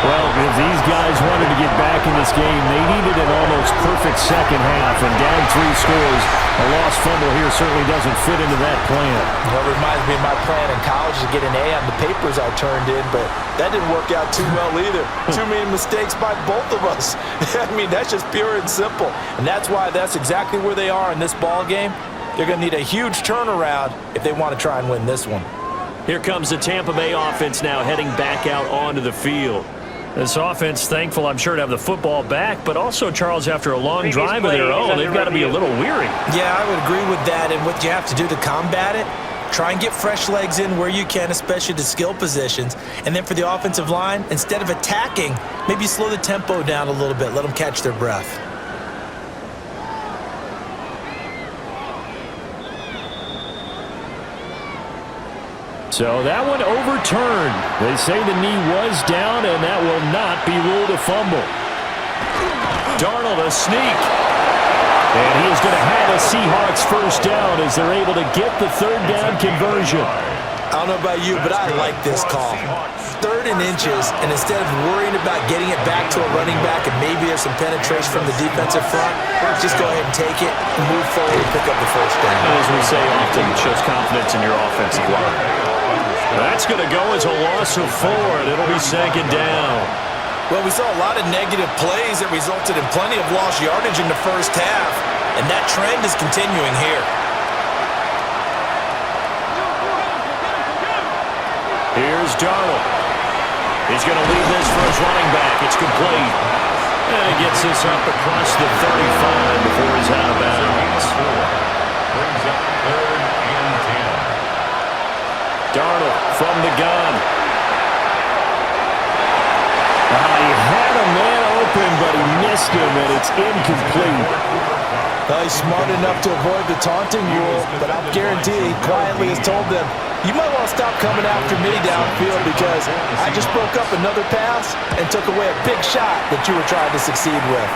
Well, if these guys wanted to get back in this game, they needed an almost perfect second half. And down 3 scores, a lost fumble here certainly doesn't fit into that plan. Well, it reminds me of my plan in college to get an A on the papers I turned in, but that didn't work out too well either. Too many mistakes by both of us. I mean, that's just pure and simple. And that's why that's exactly where they are in this ball game. They're going to need a huge turnaround if they want to try and win this one. Here comes the Tampa Bay offense now heading back out onto the field. This offense, thankful, I'm sure, to have the football back, but also, Charles, after a long drive of their own, they've got to be a little weary. Yeah, I would agree with that, and what you have to do to combat it, try and get fresh legs in where you can, especially the skill positions, and then for the offensive line, instead of attacking, maybe slow the tempo down a little bit, let them catch their breath. So that one overturned. They say the knee was down, and that will not be ruled a fumble. Darnold, a sneak. And he is going to have a Seahawks first down as they're able to get the 3rd down conversion. I don't know about you, but I like this call. 3rd and inches, and instead of worrying about getting it back to a running back and maybe there's some penetration from the defensive front, just go ahead and take it, move forward, and pick up the first down. As we say often, it shows confidence in your offensive line. That's going to go as a loss of 4, and it'll be 2nd down. Well, we saw a lot of negative plays that resulted in plenty of lost yardage in the first half, and that trend is continuing here. Here's Darnold. He's going to leave this for his running back. It's complete. And he gets this up across the 35 before he's out of bounds. Brings up 3rd and 10. Darnold from the gun. He had a man open, but he missed him, and it's incomplete. Well, he's smart enough to avoid the taunting rule, but I'll guarantee he quietly has told them, you might want to stop coming after me downfield because I just broke up another pass and took away a big shot that you were trying to succeed with.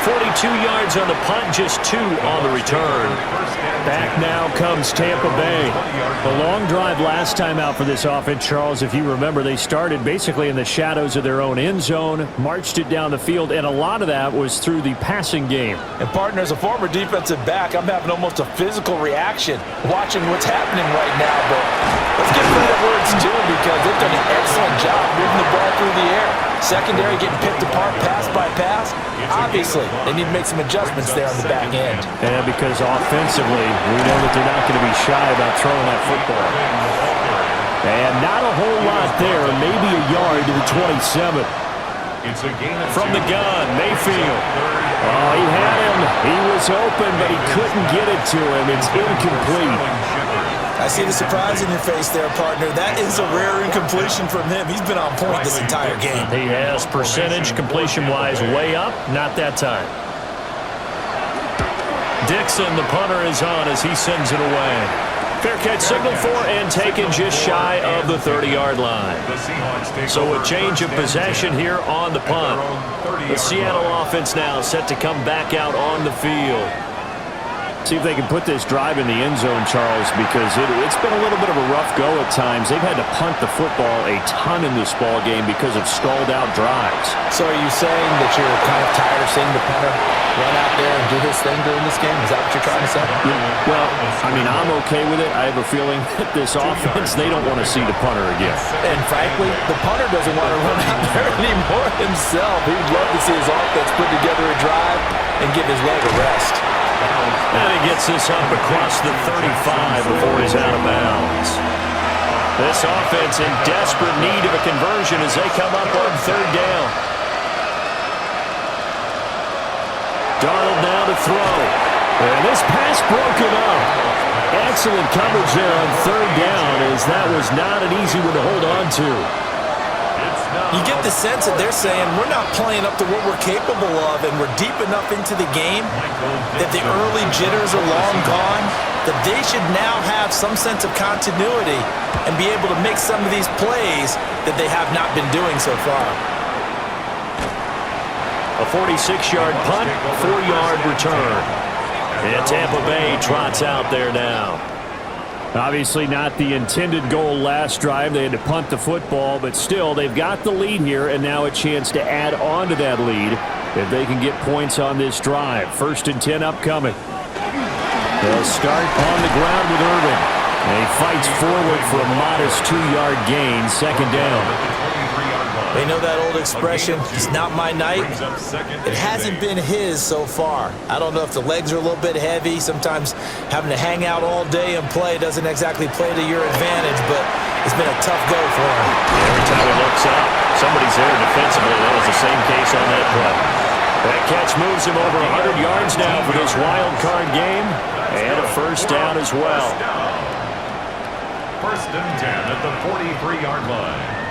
42 yards on the punt, just 2 on the return. Back now comes Tampa Bay. A long drive last time out for this offense, Charles. If you remember, they started basically in the shadows of their own end zone, marched it down the field, and a lot of that was through the passing game. And, partner, as a former defensive back, I'm having almost a physical reaction watching what's happening right now. But let's give credit where it's due because they've done an excellent job moving the ball through the air. Secondary getting picked apart pass by pass. Obviously, they need to make some adjustments there on the back end. And because offensively, we know that they're not going to be shy about throwing that football. And not a whole lot there, maybe a yard to the 27. From the gun, Mayfield. Oh, he had him. He was open, but he couldn't get it to him. It's incomplete. I see the surprise in your face there, partner. That is a rare incompletion from him. He's been on point this entire game. He has percentage completion-wise way up. Not that time. Dixon, the punter, is on as he sends it away. Fair catch signaled for and taken just shy of the 30-yard line. So a change of possession here on the punt. The Seattle offense now set to come back out on the field. See if they can put this drive in the end zone, Charles, because it's been a little bit of a rough go at times. They've had to punt the football a ton in this ball game because of stalled-out drives. So are you saying that you're kind of tired of seeing the punter run out there and do his thing during this game? Is that what you're trying to say? Yeah, well, I mean, I'm okay with it. I have a feeling that this offense, they don't want to see the punter again. And frankly, the punter doesn't want to run out there anymore himself. He'd love to see his offense put together a drive and give his leg a rest. And he gets this up across the 35 before he's out of bounds. This offense in desperate need of a conversion as they come up on third down. Darnold now to throw. And this pass broken up. Excellent coverage there on third down as that was not an easy one to hold on to. You get the sense that they're saying we're not playing up to what we're capable of and we're deep enough into the game that the early jitters are long gone, that they should now have some sense of continuity and be able to make some of these plays that they have not been doing so far. A 46-yard punt, 4-yard return. And Tampa Bay trots out there now. Obviously not the intended goal last drive. They had to punt the football, but still, they've got the lead here, and now a chance to add on to that lead if they can get points on this drive. 1st and 10 upcoming. They'll start on the ground with Irvin. And he fights forward for a modest 2-yard gain, 2nd down. They know that old expression, it's not my night. It hasn't been his so far. I don't know if the legs are a little bit heavy. Sometimes having to hang out all day and play doesn't exactly play to your advantage, but it's been a tough go for him. Every time he looks up, somebody's there defensively. That was the same case on that play. That catch moves him over 100 yards now for this wild card game, and a 1st down as well. 1st and 10 at the 43-yard line.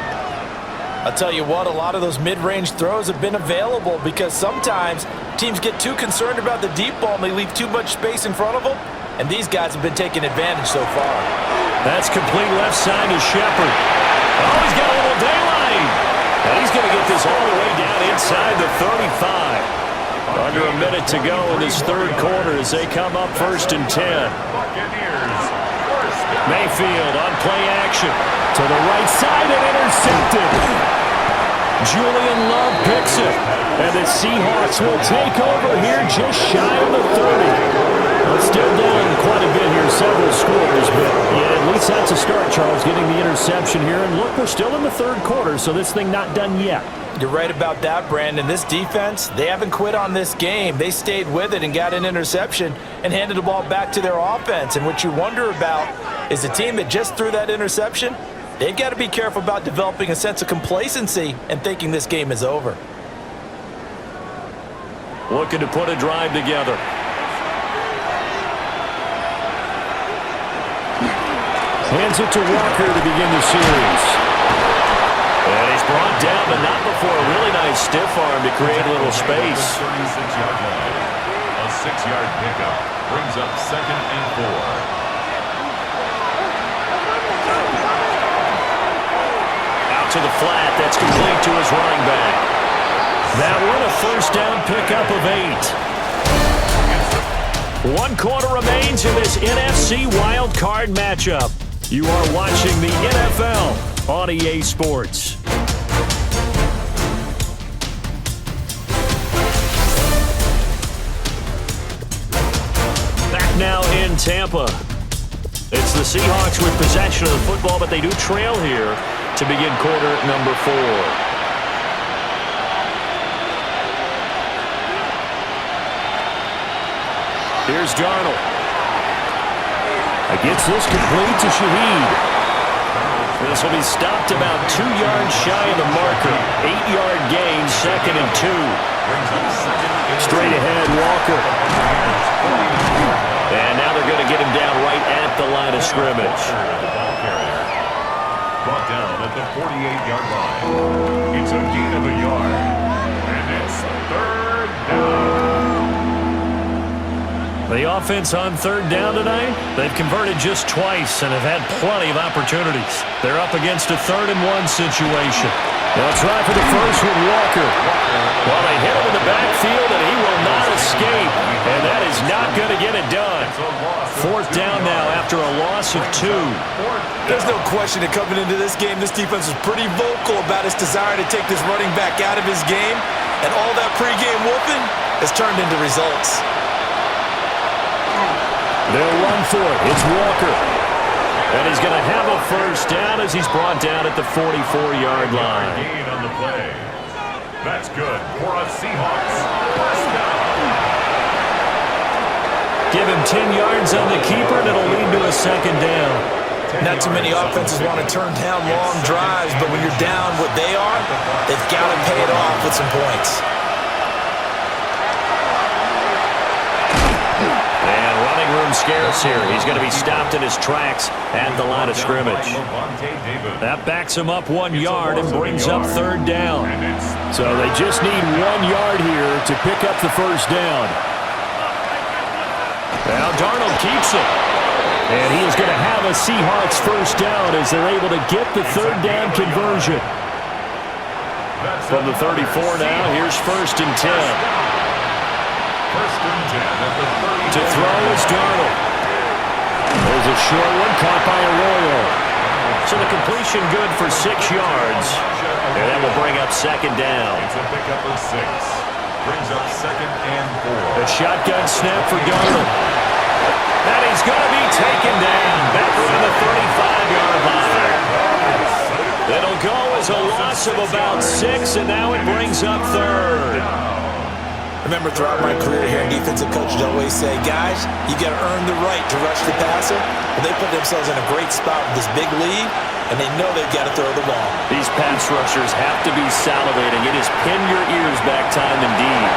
I'll tell you what, a lot of those mid-range throws have been available because sometimes teams get too concerned about the deep ball and they leave too much space in front of them, and these guys have been taking advantage so far. That's complete left side to Shepard. Oh, he's got a little daylight. And he's going to get this all the way down inside the 35. Under a minute to go in this 3rd quarter as they come up 1st and 10. Mayfield on play action to the right side and intercepted. Julian Love picks it, and the Seahawks will take over here just shy of the 30. Well, it's still down quite a bit here, several scores, but yeah, at least that's a start, Charles, getting the interception here. And look, we're still in the 3rd quarter, so this thing not done yet. You're right about that, Brandon. This defense, they haven't quit on this game. They stayed with it and got an interception and handed the ball back to their offense. And what you wonder about is the team that just threw that interception, they've got to be careful about developing a sense of complacency and thinking this game is over. Looking to put a drive together. Hands it to Walker to begin the series. And he's brought down, but not before a really nice stiff arm to create a little space. 36-yard line. A 6-yard pickup brings up 2nd and 4. To the flat, that's complete to his running back. That one a 1st down pickup of 8. 1 quarter remains in this NFC Wild Card matchup. You are watching the NFL on EA Sports. Back now in Tampa. It's the Seahawks with possession of the football, but they do trail here to begin quarter number 4. Here's Darnold. Gets this complete to Shaheed. This will be stopped about 2 yards shy of the marker. 8-yard gain, 2nd and 2. Straight ahead, Walker. And now they're going to get him down right at the line of scrimmage. Brought down at the 48-yard line. It's a gain of a yard. And it's 3rd down. The offense on 3rd down tonight, they've converted just twice and have had plenty of opportunities. They're up against a 3rd and 1 situation. They'll try for the first with Walker. Well, they hit him in the backfield, and he will not escape. And that is not going to get it done. 4th down now after a loss of 2. There's no question that coming into this game, this defense was pretty vocal about its desire to take this running back out of his game, and all that pregame whooping has turned into results. They'll run for it. It's Walker. And he's going to have a first down as he's brought down at the 44-yard line. Gain on the play. That's good for a Seahawks first down. Give him 10 yards on the keeper, and it'll lead to a 2nd down. Not too many offenses want to turn down long drives, but when you're down what they are, they've got to pay it off with some points. And running room scarce here. He's going to be stopped in his tracks at the line of scrimmage. That backs him up 1 yard and brings up 3rd down. So they just need 1 yard here to pick up the first down. Now Darnold keeps it. And he is going to have a Seahawks first down as they're able to get the 3rd down conversion. From the 34 now, here's 1st and 10. To throw is Darnold. There's a short one caught by Arroyo. So the completion good for 6 yards. And that will bring up 2nd down. It's a pickup of 6. Brings up 2nd and 4. A shotgun snap for Darnold. And he's going to be taken down back from the 35-yard line. It'll go as a loss of about 6, and now it brings up 3rd. Remember, throughout my career here, defensive coaches always say, guys, you got to earn the right to rush the passer. But they put themselves in a great spot with this big lead, and they know they've got to throw the ball. These pass rushers have to be salivating. It is pin your ears back time indeed.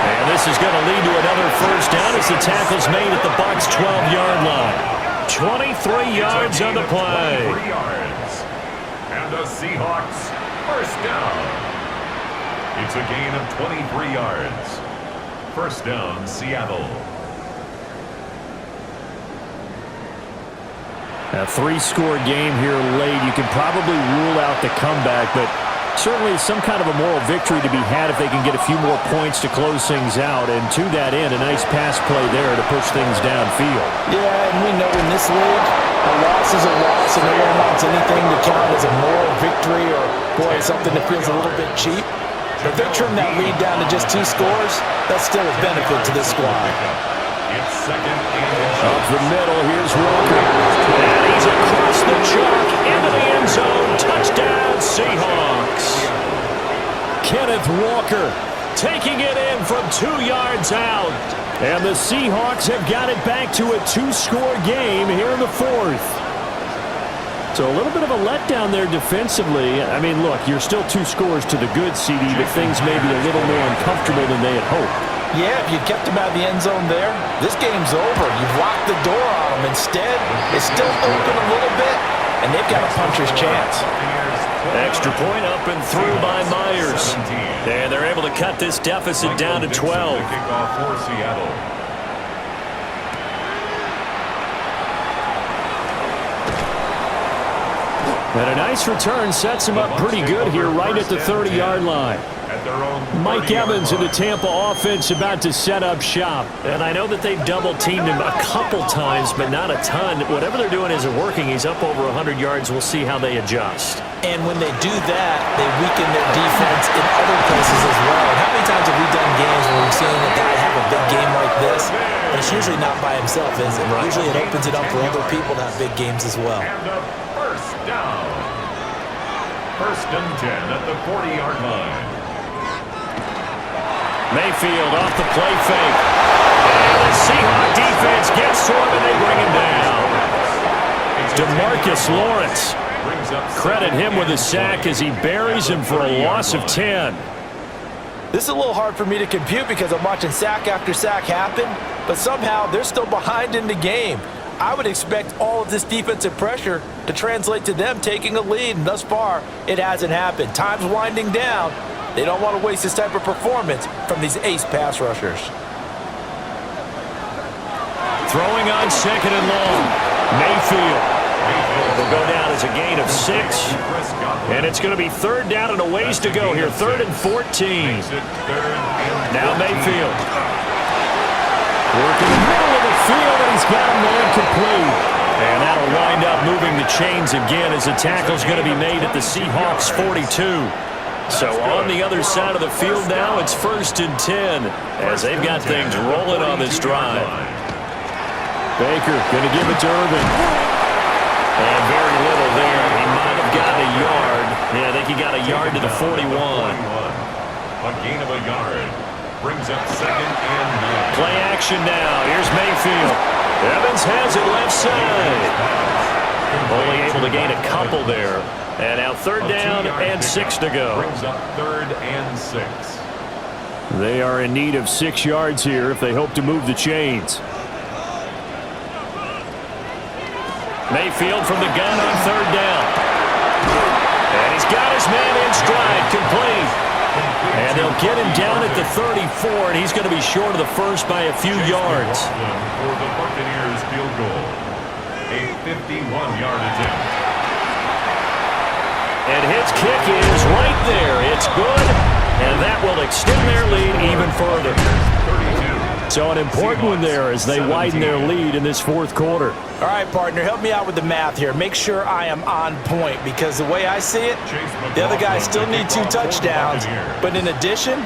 And this is going to lead to another first down as the tackle's made at the Bucs' 12-yard line. 23 yards on the play. 3 yards. And the Seahawks first down. It's a gain of 23 yards. First down, Seattle. A 3-score game here late. You can probably rule out the comeback, but certainly some kind of a moral victory to be had if they can get a few more points to close things out. And to that end, a nice pass play there to push things downfield. Yeah, and we know in this league, a loss is a loss, and no one wants anything to count as a moral victory or, boy, something that feels a little bit cheap. But if they trim that lead down to just 2 scores, that's still a benefit to this squad. It's 2nd and Up the middle, here's Walker. And he's across the chalk into the end zone. Touchdown, Seahawks. Kenneth Walker taking it in from 2 yards out. And the Seahawks have got it back to a 2-score game here in the 4th. So a little bit of a letdown there defensively. I mean, look, you're still 2 scores to the good, CD, but things may be a little more uncomfortable than they had hoped. Yeah, if you kept him out of the end zone there, this game's over. You've locked the door on him. Instead, it's still open a little bit, and they've got a puncher's chance. Extra point up and through by Myers. And they're able to cut this deficit down to 12. Kickoff for Seattle. And a nice return sets him up pretty good here right at the 30-yard line. Mike Evans in the Tampa offense about to set up shop. And I know that they've double-teamed him a couple times, but not a ton. Whatever they're doing isn't working. He's up over 100 yards. We'll see how they adjust. And when they do that, they weaken their defense in other places as well. And how many times have we done games where we've seen a guy have a big game like this? And it's usually not by himself, is it? Right. Usually it opens it up for other people to have big games as well. And a first down. 1st and 10 at the 40-yard line. Mayfield off the play fake. And the Seahawk defense gets to him and they bring him down. DeMarcus Lawrence. Credit him with a sack as he buries him for a loss of 10. This is a little hard for me to compute because I'm watching sack after sack happen, but somehow they're still behind in the game. I would expect all of this defensive pressure to translate to them taking a lead, and thus far, it hasn't happened. Time's winding down. They don't want to waste this type of performance from these ace pass rushers. Throwing on 2nd and long. Mayfield will go down as a gain of 6. And it's going to be 3rd down and a ways to go here. 3rd and 14. Now Mayfield. Working the middle of the field, and he's he's got a man complete. And that'll wind up moving the chains again as the tackle's going to be made at the Seahawks 42. So on the other side of the field now, it's 1st and 10 as they've got things rolling on this drive. Baker going to give it to Irvin. And very little there. He might have gotten a yard. Yeah, I think he got a yard to the 41. A gain of a yard. Brings up 2nd and 9. Play action now. Here's Mayfield. Evans has it left side. Only able to gain a couple there. And now 3rd down and 6 to go. Brings up 3rd and 6. They are in need of 6 yards here if they hope to move the chains. Mayfield from the gun on 3rd down. And he's got his man in stride, complete. And they'll get him down at the 34, and he's going to be short of the first by a few yards. For the Buccaneers field goal. A 51-yard attempt. And his kick is right there. It's good, and that will extend their lead even further. So an important one there as they widen their lead in this 4th quarter. All right, partner, help me out with the math here. Make sure I am on point because the way I see it, the other guys still need 2 touchdowns, but in addition,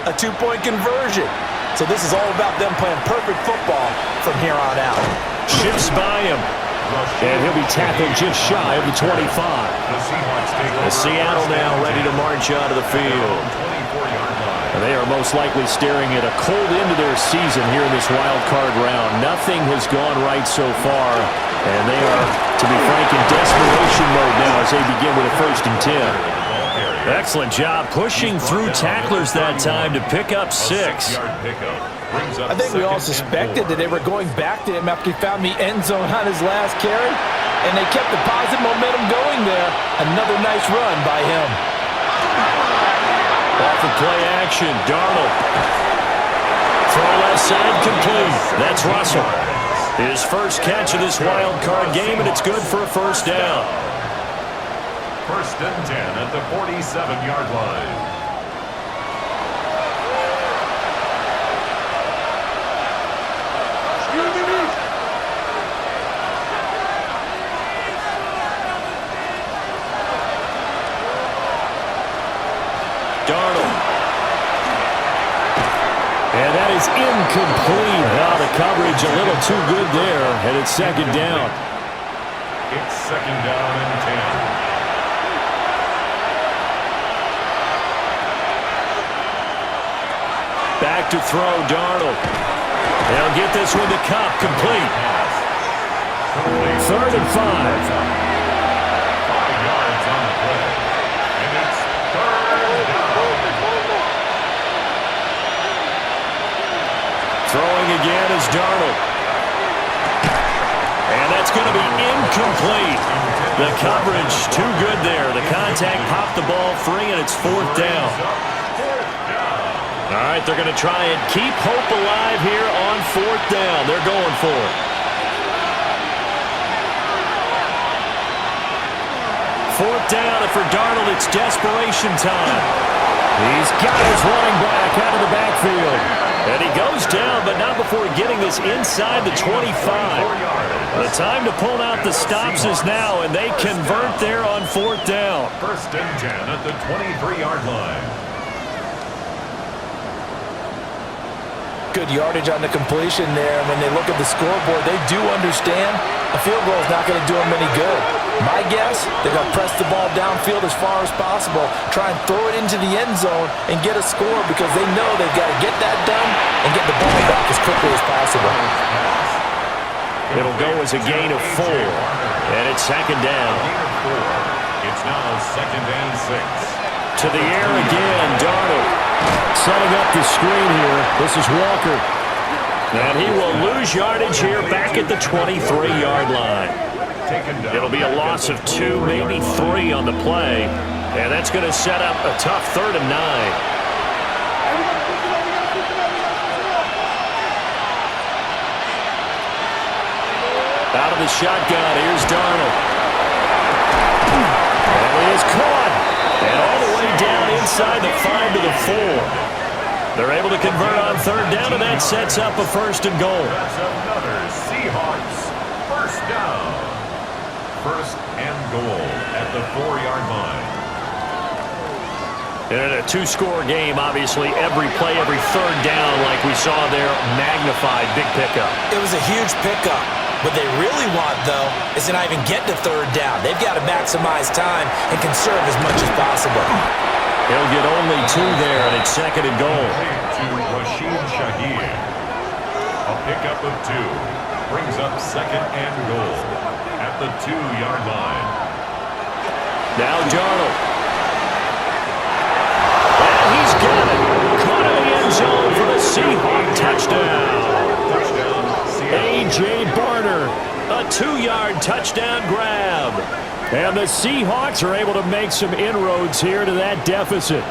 a 2-point conversion. So this is all about them playing perfect football from here on out. Shifts by him, and he'll be tackled just shy of the 25. The Seattle now ready to march out of the field. And they are most likely staring at a cold end to their season here in this wild card round. Nothing has gone right so far, and they are, to be frank, in desperation mode now as they begin with a 1st and 10. Excellent job pushing through tacklers that time to pick up 6. I think we all suspected that they were going back to him after he found the end zone on his last carry, and they kept the positive momentum going there. Another nice run by him. Off of play action, Darnold. Throw left side complete. That's Russell. His first catch of this wild card game, and it's good for a 1st down. 1st and 10 at the 47-yard line. Darnold. And that is incomplete. Now the coverage a little too good there, and it's 2nd down. It's 2nd down and 10. Back to throw, Darnold. They'll get this one to Cup, complete. 3rd and 5. 5 yards on the play. And it's 3rd down. Throwing again is Darnold. And that's going to be incomplete. The coverage too good there. The contact popped the ball free, and it's 4th down. All right, they're going to try and keep hope alive here on 4th down. They're going for it. 4th down, and for Darnold, it's desperation time. He's got his running back out of the backfield. And he goes down, but not before getting this inside the 25. The time to pull out the stops is now, and they convert there on 4th down. 1st and 10 at the 23-yard line. Good yardage on the completion there. When they look at the scoreboard, they do understand a field goal is not going to do them any good. My guess, they're going to press the ball downfield as far as possible, try and throw it into the end zone and get a score because they know they've got to get that done and get the ball back as quickly as possible. It'll go as a gain of 4, and it's 2nd down. It's now 2nd and 6. To the air again, Darnold. Setting up the screen here. This is Walker. And he will lose yardage here back at the 23-yard line. It'll be a loss of 2, maybe 3 on the play. And that's going to set up a tough 3rd and 9. Out of the shotgun, here's Darnold. And he is caught. And all the way down inside the 5 to the 4. They're able to convert on third down, and that sets up a first and goal. That's another Seahawks first down. First and goal at the 4-yard line. In a two-score game, obviously, every play, every third down, like we saw there, magnified, big pickup. It was a huge pickup. What they really want, though, is to not even get to third down. They've got to maximize time and conserve as much as possible. He'll get only 2 there, and it's second and goal. To Rashid Shaheed. A pickup of 2. Brings up second and goal at the 2-yard line. Now Darnold. And he's got it. Caught in the end zone for the Seahawk touchdown. A.J. Barner, a 2-yard touchdown grab. And the Seahawks are able to make some inroads here to that deficit.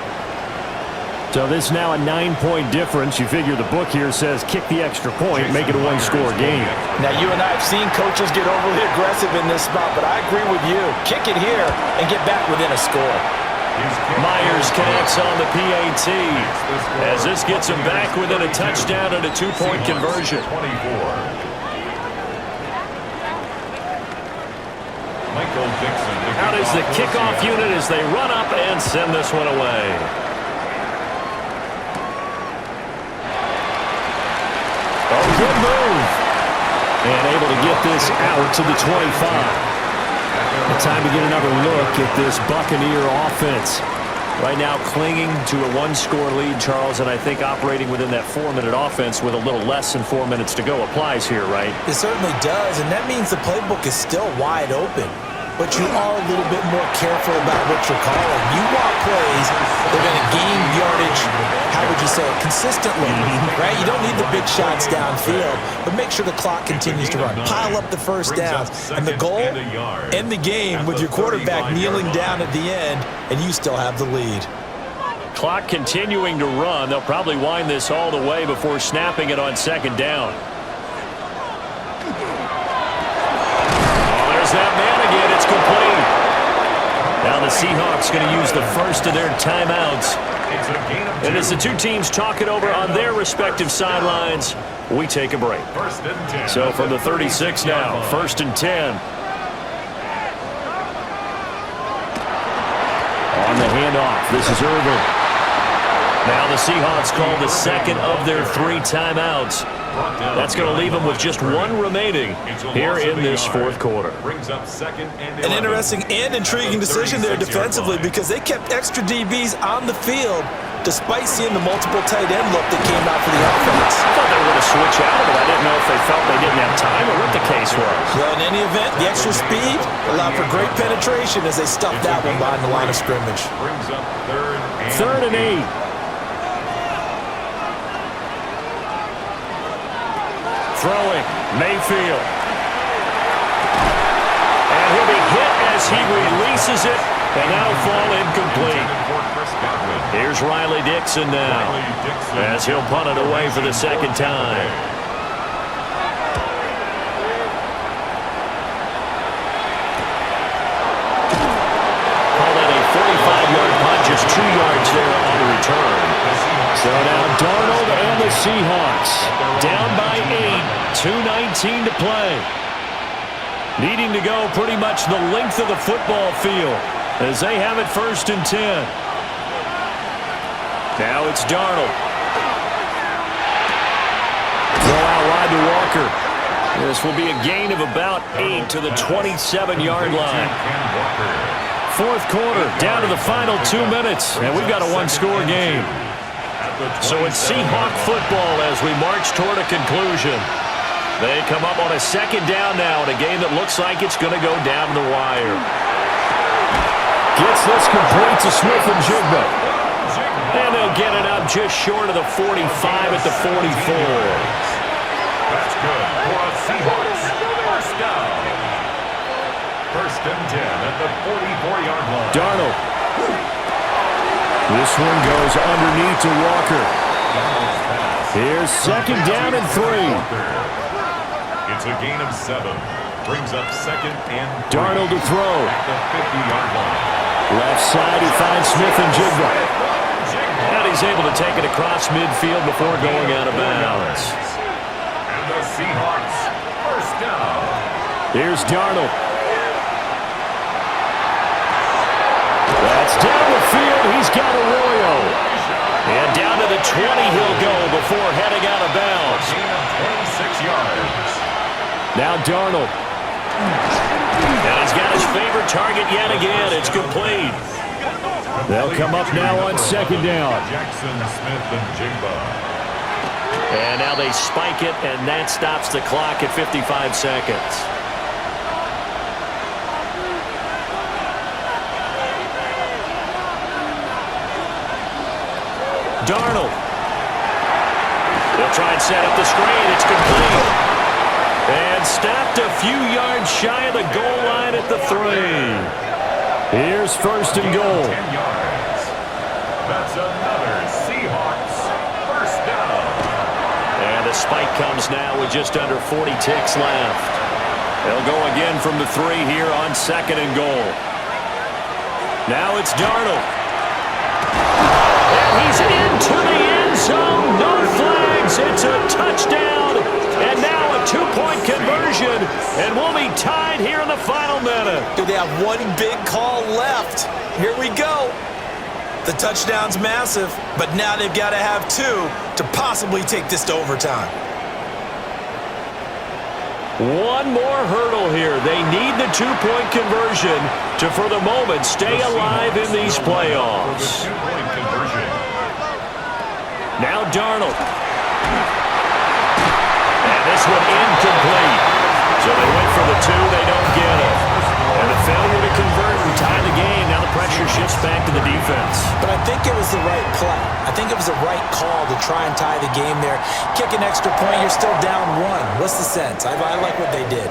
So this is now a 9-point difference. You figure the book here says kick the extra point, make it a one-score game. Now, you and I have seen coaches get overly aggressive in this spot, but I agree with you. Kick it here and get back within a score. Myers connects on the PAT as this gets him back within a touchdown and a 2-point conversion. Out is the kickoff unit as they run up and send this one away. Oh, good move. And able to get this out to the 25. Time to get another look at this Buccaneer offense. Right now clinging to a 1-score lead, Charles, and I think operating within that 4-minute offense with a little less than 4 minutes to go applies here, right? It certainly does, and that means the playbook is still wide open. But you are a little bit more careful about what you're calling. You want plays that are going to gain yardage, how would you say it, consistently, right? You don't need the big shots downfield, but make sure the clock continues to run. Pile up the first downs. And the goal, end the game with your quarterback kneeling down at the end, and you still have the lead. Clock continuing to run. They'll probably wind this all the way before snapping it on second down. There's that man again. It's complete. Now the Seahawks going to use the first of their timeouts. And as the two teams talk it over on their respective sidelines, we take a break. So from the 36 now, 1st and 10. On the handoff, this is Irvin. Now the Seahawks call the second of their 3 timeouts. That's going to leave them with just 1 remaining here in this 4th quarter. An interesting and intriguing decision there defensively because they kept extra DBs on the field despite seeing the multiple tight end look that came out for the offense. I thought they were going to switch out, but I didn't know if they felt they didn't have time or what the case was. Well, in any event, the extra speed allowed for great penetration as they stuffed that one behind the line of scrimmage. Third and 8. Throwing, Mayfield. And he'll be hit as he releases it, and that'll fall incomplete. Here's Riley Dixon now, as he'll punt it away for the second time. Call that a 45-yard punt, just 2 yards there on the return. So now Darnold and the Seahawks down by 8, 2:19 to play. Needing to go pretty much the length of the football field as they have it 1st and 10. Now it's Darnold. Throw out wide to Walker. This will be a gain of about 8 to the 27-yard line. 4th quarter, down to the final 2 minutes, and we've got a 1-score game. So it's Seahawk football as we march toward a conclusion. They come up on a second down now in a game that looks like it's going to go down the wire. Gets this complete to Smith and Jigba. And they'll get it up just short of the 45 at the 44. That's good for a Seahawks first down. 1st and 10 at the 44-yard line. Darnold. This one goes underneath to Walker. Here's second down and 3. It's a gain of 7. Brings up second and 3. Darnold to throw. At the 50-yard line. Left side, he finds Smith and Jigba. And he's able to take it across midfield before going out of bounds. And the Seahawks, first down. Here's Darnold. That's down the field. He's got Arroyo. And down to the 20 he'll go before heading out of bounds. 26 yards. Now Darnold. And he's got his favorite target yet again. It's complete. They'll come up now on second down. Jackson, Smith, and Jigba. And now they spike it, and that stops the clock at 55 seconds. Darnold. They'll try and set up the screen. It's complete. And stopped a few yards shy of the goal line at the 3. Here's first and goal. 10 yards. That's another Seahawks first down. And the spike comes now with just under 40 ticks left. They'll go again from the 3 here on second and goal. Now it's Darnold. And he's into the end zone. No flags. It's a touchdown. And now a 2-point conversion. And we'll be tied here in the final minute. They have one big call left. Here we go. The touchdown's massive, but now they've got to have 2 to possibly take this to overtime. One more hurdle here. They need the 2-point conversion to, for the moment, stay alive in these playoffs. Now Darnold. And this one incomplete. So they went for the 2. They don't get it. And the failure to convert and tie the game. Now the pressure shifts back to the defense. But I think it was the right play. I think it was the right call to try and tie the game there. Kick an extra point, you're still down 1. What's the sense? I like what they did.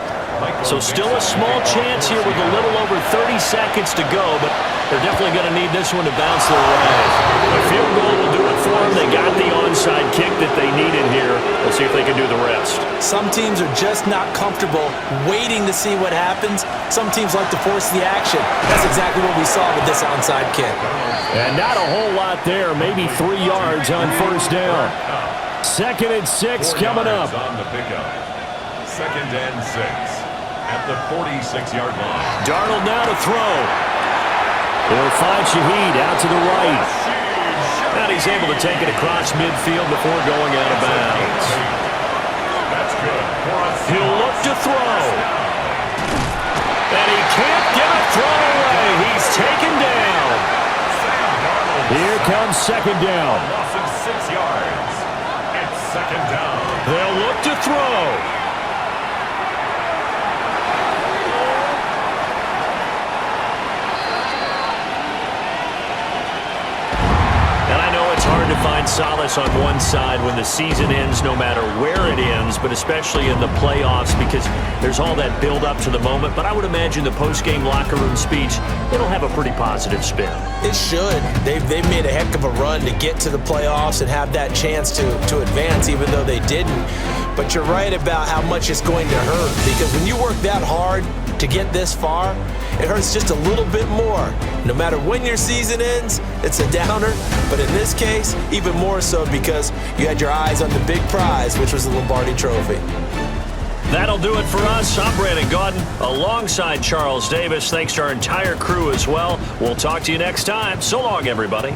So still a small chance here with a little over 30 seconds to go, but they're definitely going to need this one to bounce their way. A field goal will do it for them. They got the onside kick that they needed here. We'll see if they can do the rest. Some teams are just not comfortable waiting to see what happens. Some teams like to force the action. That's exactly what we saw with this onside kick. And not a whole lot there, maybe 3 yards on first down. 2nd and 6 coming up. On the pickup. 2nd and 6 at the 46-yard line. Darnold now to throw. He'll find Shaheed out to the right. And he's able to take it across midfield before going out of bounds. That's good. He'll look to throw. And he can't get a throw away. He's taken down. Here comes second down. Loss of 6 yards. It's second down. They'll look to throw. To find solace on one side when the season ends, no matter where it ends, but especially in the playoffs, because there's all that build up to the moment. But I would imagine the post-game locker room speech, it'll have a pretty positive spin. It should. They've made a heck of a run to get to the playoffs and have that chance to advance, even though they didn't. But you're right about how much it's going to hurt, because when you work that hard to get this far, it hurts just a little bit more. No matter when your season ends, it's a downer. But in this case, even more so because you had your eyes on the big prize, which was the Lombardi Trophy. That'll do it for us. I'm Brandon Gaudin alongside Charles Davis. Thanks to our entire crew as well. We'll talk to you next time. So long, everybody.